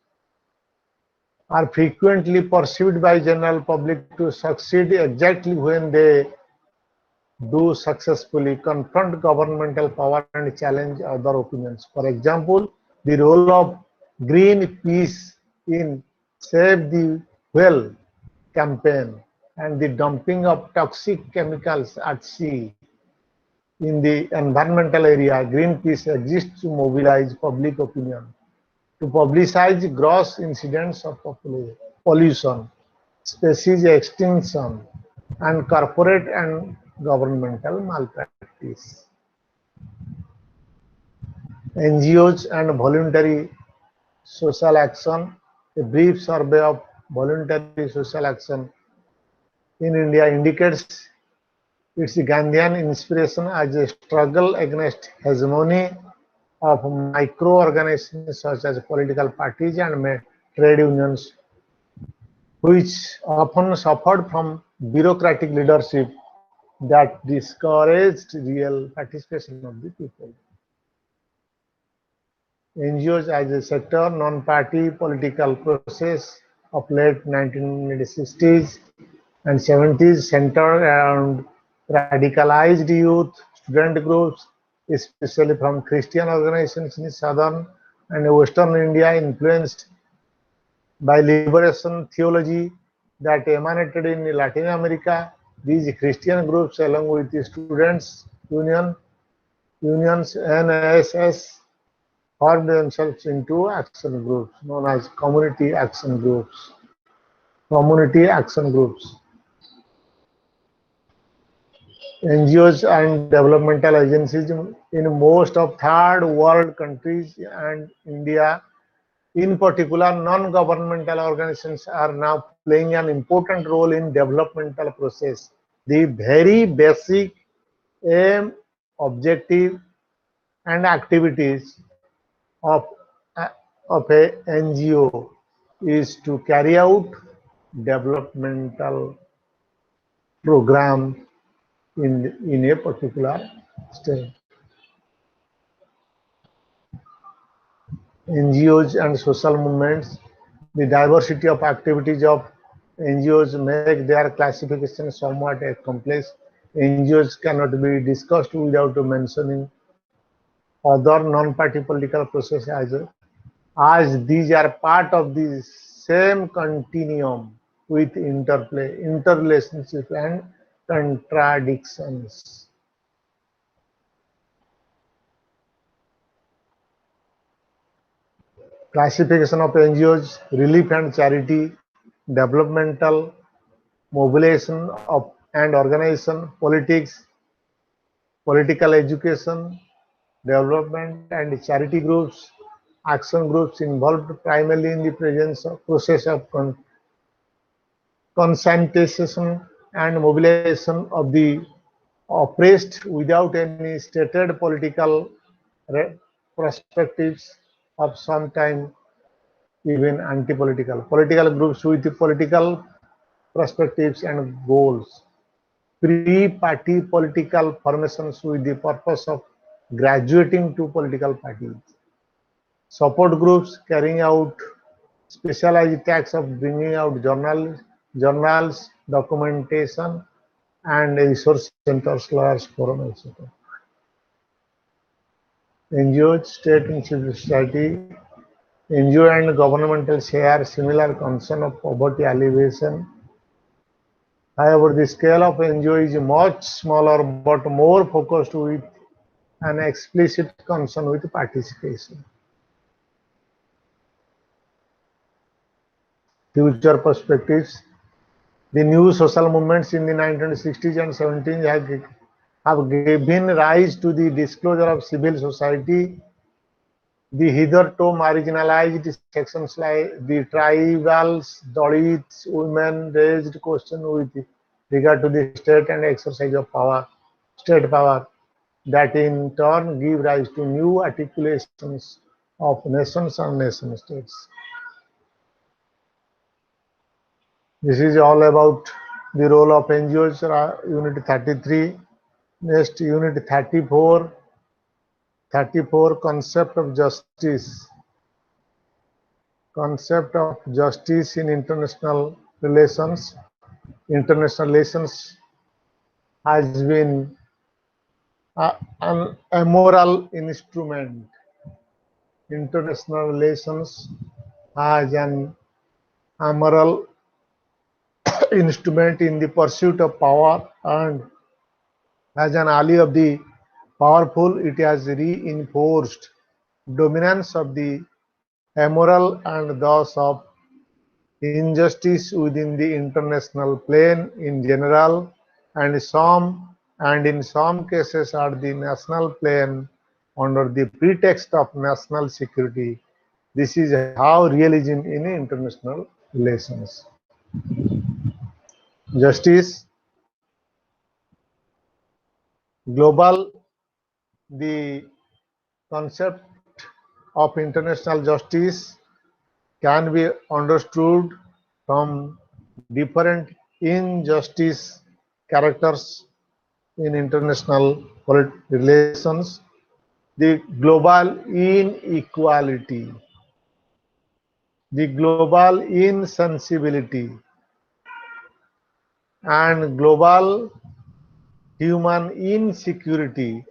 general public to succeed exactly when they do successfully confront governmental power and challenge other opinions. For example, the role of Greenpeace in Save the Whale campaign and the dumping of toxic chemicals at sea. In the environmental area, Greenpeace exists to mobilize public opinion, to publicize gross incidents of pollution, species extinction, and corporate and governmental malpractice. NGOs and voluntary social action. A brief survey of voluntary social action in India indicates its Gandhian inspiration as a struggle against hegemony of micro-organizations such as political parties and trade unions, which often suffered from bureaucratic leadership that discouraged real participation of the people. NGOs as a sector, non-party political process of late 1960s and 70s centered around radicalized youth, student groups, especially from Christian organizations in southern and western India, influenced by liberation theology that emanated in Latin America. These Christian groups, along with the students' unions, NASS, formed themselves into action groups known as community action groups. NGOs and developmental agencies in most of third world countries and India, in particular, non-governmental organizations are now playing an important role in developmental process. The very basic aim, objective, and activities of a NGO is to carry out developmental program in a particular state. NGOs and social movements, the diversity of activities of NGOs make their classification somewhat complex. NGOs cannot be discussed without mentioning other non-party political processes as these are part of the same continuum with interplay, interrelationship and contradictions. Classification of NGOs, relief and charity, developmental, mobilization of and organization, politics, political education, development and charity groups, action groups involved primarily in the presence of process of conscientization and mobilization of the oppressed without any stated political perspectives of some time even anti-political. Political groups with political perspectives and goals. Pre-party political formations with the purpose of graduating to political parties. Support groups carrying out specialized tasks of bringing out journals, documentation, and resource centers, lawyers, forum, etc. NGOs, state and civil society, NGO and governmental share similar concern of poverty alleviation. However, the scale of NGO is much smaller but more focused with an explicit concern with participation. Future perspectives. The new social movements in the 1960s and 70s have given rise to the disclosure of civil society. The hitherto marginalized sections like the tribals, Dalits, women raised questions with regard to the state and exercise of power, state power, that in turn give rise to new articulations of nations and nation states. This is all about the role of NGOs, Unit 33. Next, Unit 34. 34, concept of justice. Concept of justice in international relations. International relations has been an amoral instrument. International relations has an amoral instrument in the pursuit of power, and as an ally of the powerful, it has reinforced dominance of the amoral and thus of injustice within the international plane in general, and in some cases at the national plane under the pretext of national security. This is how realism in international relations. Justice, global, the concept of international justice can be understood from different injustice characters in international relations. The global inequality, the global insensibility, and global human insecurity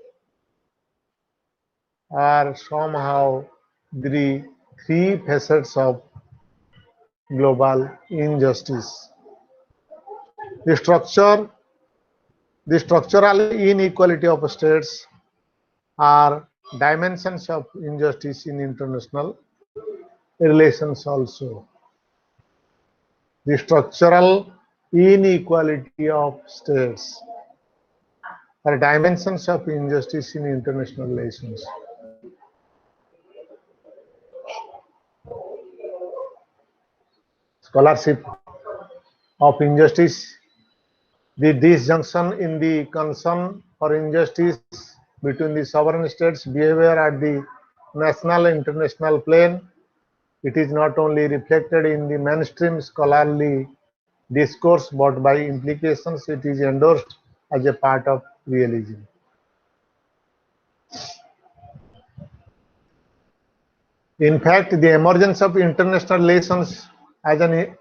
are somehow the three facets of global injustice. The structural inequality of states are dimensions of injustice in international relations also. The structural inequality of states are dimensions of injustice in international relations. Scholarship of injustice, the disjunction in the concern for injustice between the sovereign states' behavior at the national and international plane It is not only reflected in the mainstream scholarly discourse, but by implications it is endorsed as a part of realism. In fact, the emergence of international relations as an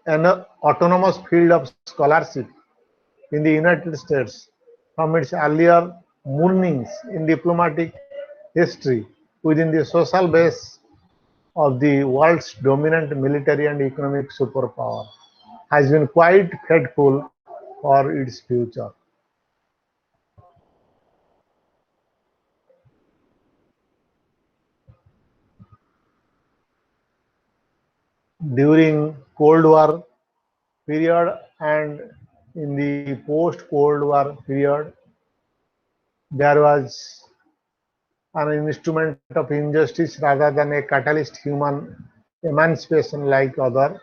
autonomous field of scholarship in the United States from its earlier moorings in diplomatic history within the social base of the world's dominant military and economic superpower has been quite fateful for its future. During Cold War period and in the post-Cold War period, there was an instrument of injustice rather than a catalyst human emancipation like other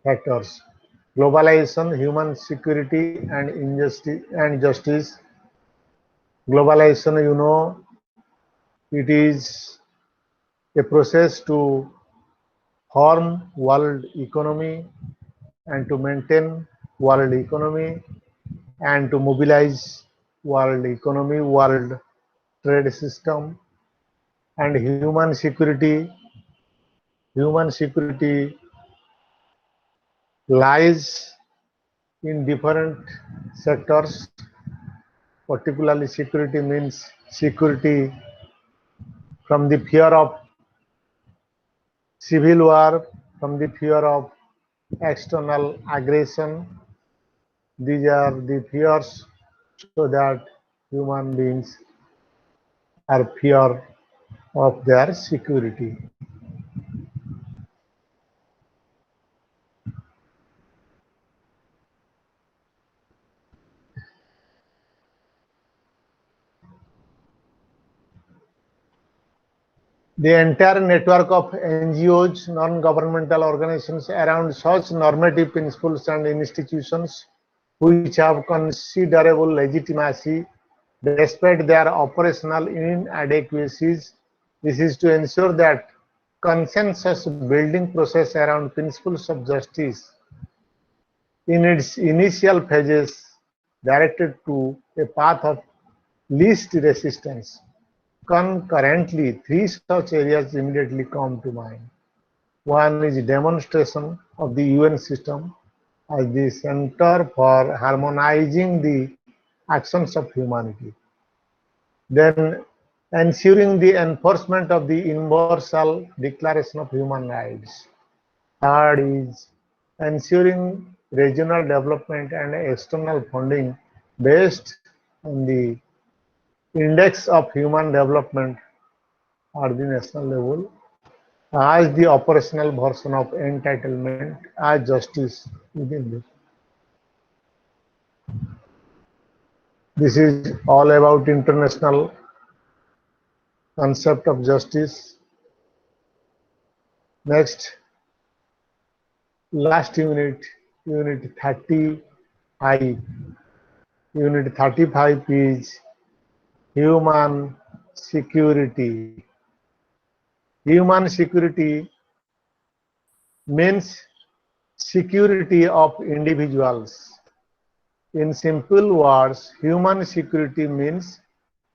factors. Globalization, human security and injustice and justice. Globalization, it is a process to form world economy and to maintain world economy and to mobilize world economy, world trade system, and human security. Human security lies in different sectors. Particularly, security means security from the fear of civil war, from the fear of external aggression. These are the fears so that human beings are fear of their security. The entire network of NGOs, non-governmental organizations around such normative principles and institutions which have considerable legitimacy despite their operational inadequacies. This is to ensure that consensus building process around principles of justice in its initial phases directed to a path of least resistance. Concurrently, three such areas immediately come to mind. One is demonstration of the UN system as the center for harmonizing the actions of humanity. Then ensuring the enforcement of the Universal Declaration of Human Rights. Third is ensuring regional development and external funding based on the Index of Human Development at the national level as the operational version of entitlement as justice within this. This is all about international concept of justice. Next, last unit, unit 35. Unit 35 is human security. Human security means security of individuals. In simple words, human security means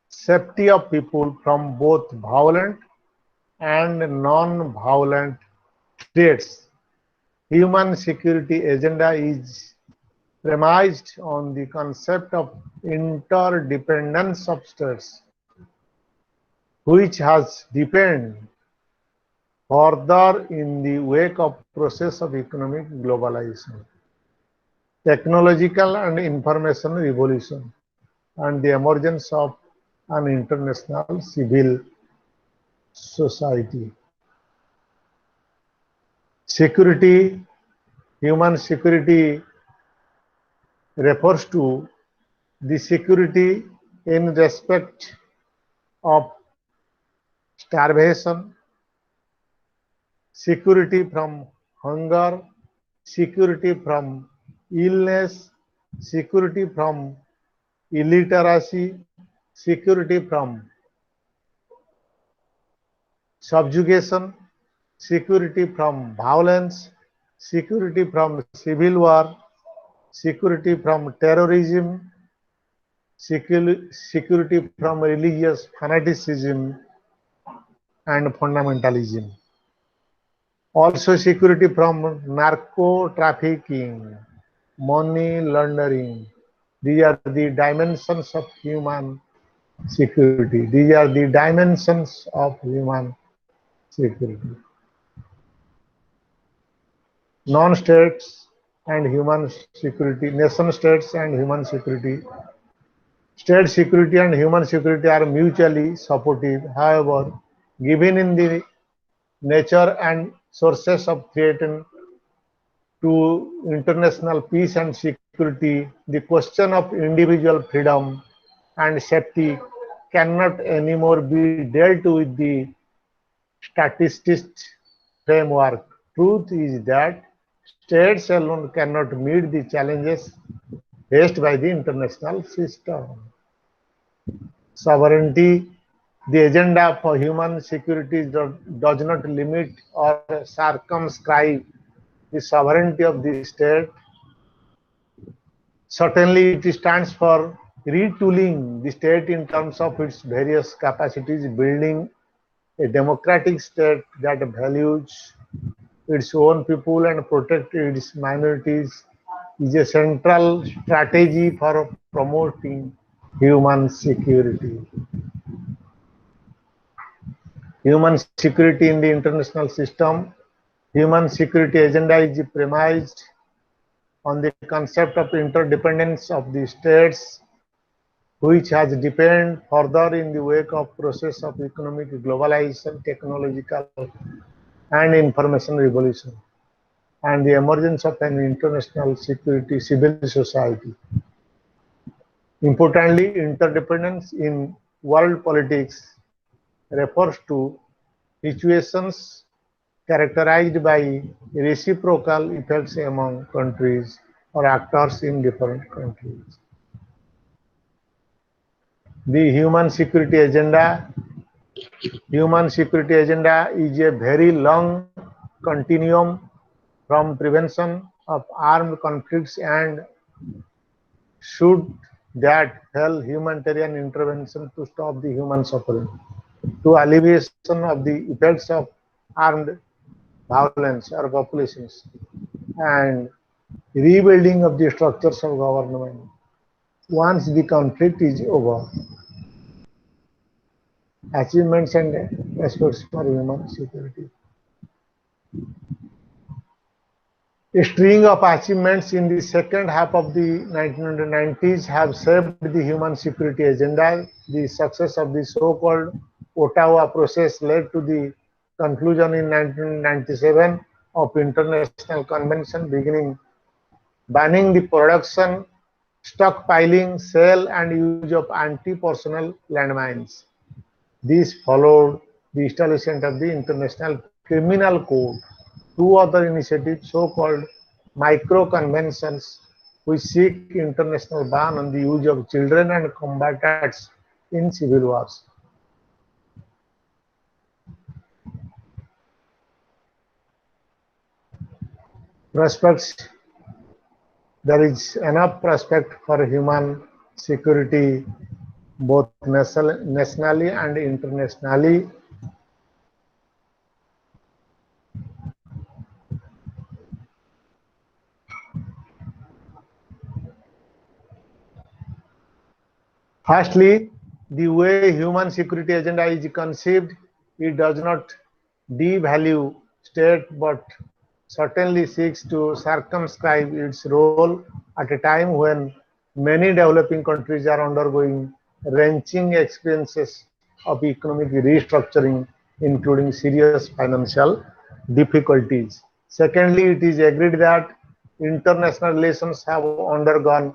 safety of people from both violent and non-violent threats. Human security agenda is premised on the concept of interdependence of states, which has deepened further in the wake of process of economic globalization, technological and information revolution, and the emergence of an international civil society. Security, human security refers to the security in respect of starvation, security from hunger, security from illness, security from illiteracy, security from subjugation, security from violence, security from civil war, security from terrorism, security from religious fanaticism and fundamentalism. Also security from narco trafficking, money laundering. These are the dimensions of human security. These are the dimensions of human security. Non-states and human security, nation states and human security. State security and human security are mutually supportive. However, given in the nature and sources of threat to international peace and security, the question of individual freedom and safety cannot anymore be dealt with the statistics framework. Truth is that states alone cannot meet the challenges faced by the international system. Sovereignty, the agenda for human security does not limit or circumscribe the sovereignty of the state. Certainly, it stands for retooling the state in terms of its various capacities, building a democratic state that values its own people and protects its minorities is a central strategy for promoting human security. Human security in the international system. Human security agenda is premised on the concept of interdependence of the states, which has deepened further in the wake of process of economic globalization, technological and information revolution, and the emergence of an international security civil society. Importantly, interdependence in world politics refers to situations characterized by reciprocal effects among countries or actors in different countries. The human security agenda. Human security agenda is a very long continuum from prevention of armed conflicts and should that fail humanitarian intervention to stop the human suffering, to alleviation of the effects of armed violence or populations, and rebuilding of the structures of government once the conflict is over. Achievements and aspects for human security. A string of achievements in the second half of the 1990s have shaped the human security agenda. The success of the so-called Ottawa process led to the conclusion in 1997 of International Convention beginning banning the production, stockpiling, sale and use of anti-personnel landmines. This followed the establishment of the International Criminal Code. Two other initiatives, so-called micro-conventions, which seek international ban on the use of children and combatants in civil wars. Prospects. There is enough prospect for human security both nationally and internationally. Firstly, the way human security agenda is conceived, it does not devalue state but certainly seeks to circumscribe its role at a time when many developing countries are undergoing wrenching experiences of economic restructuring, including serious financial difficulties. Secondly, it is agreed that international relations have undergone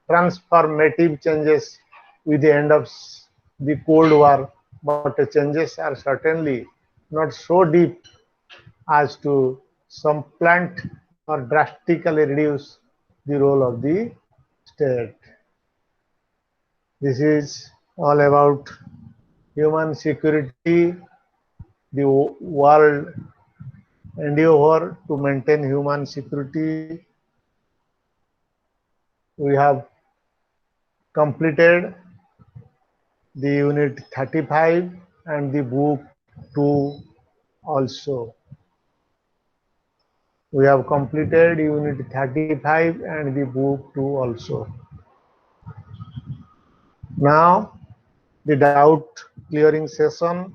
transformative changes with the end of the Cold War, but the changes are certainly not so deep as to supplant or drastically reduce the role of the state. This is all about human security, the world endeavor to maintain human security. We have completed the unit 35 and the book 2 also. We have completed unit 35 and the book 2 also. Now the doubt clearing session.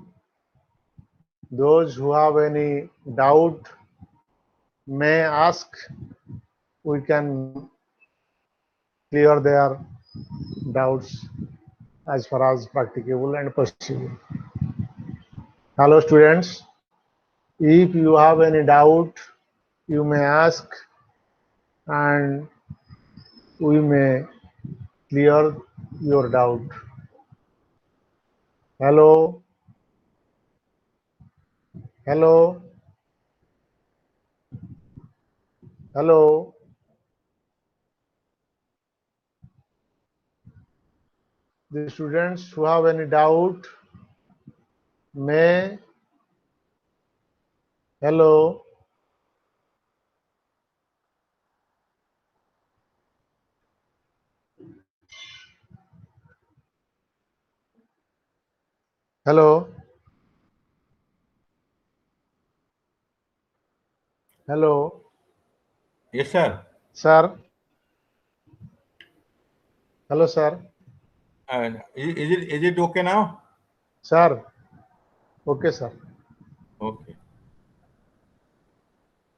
Those who have any doubt may ask. We can clear their doubts as far as practicable and possible. Hello students, if you have any doubt, you may ask and we may clear your doubt. Hello, hello, hello. The students who have any doubt may, hello, hello, hello, Yes, sir. sir, hello, sir, Is it okay now? sir, okay, sir. Okay.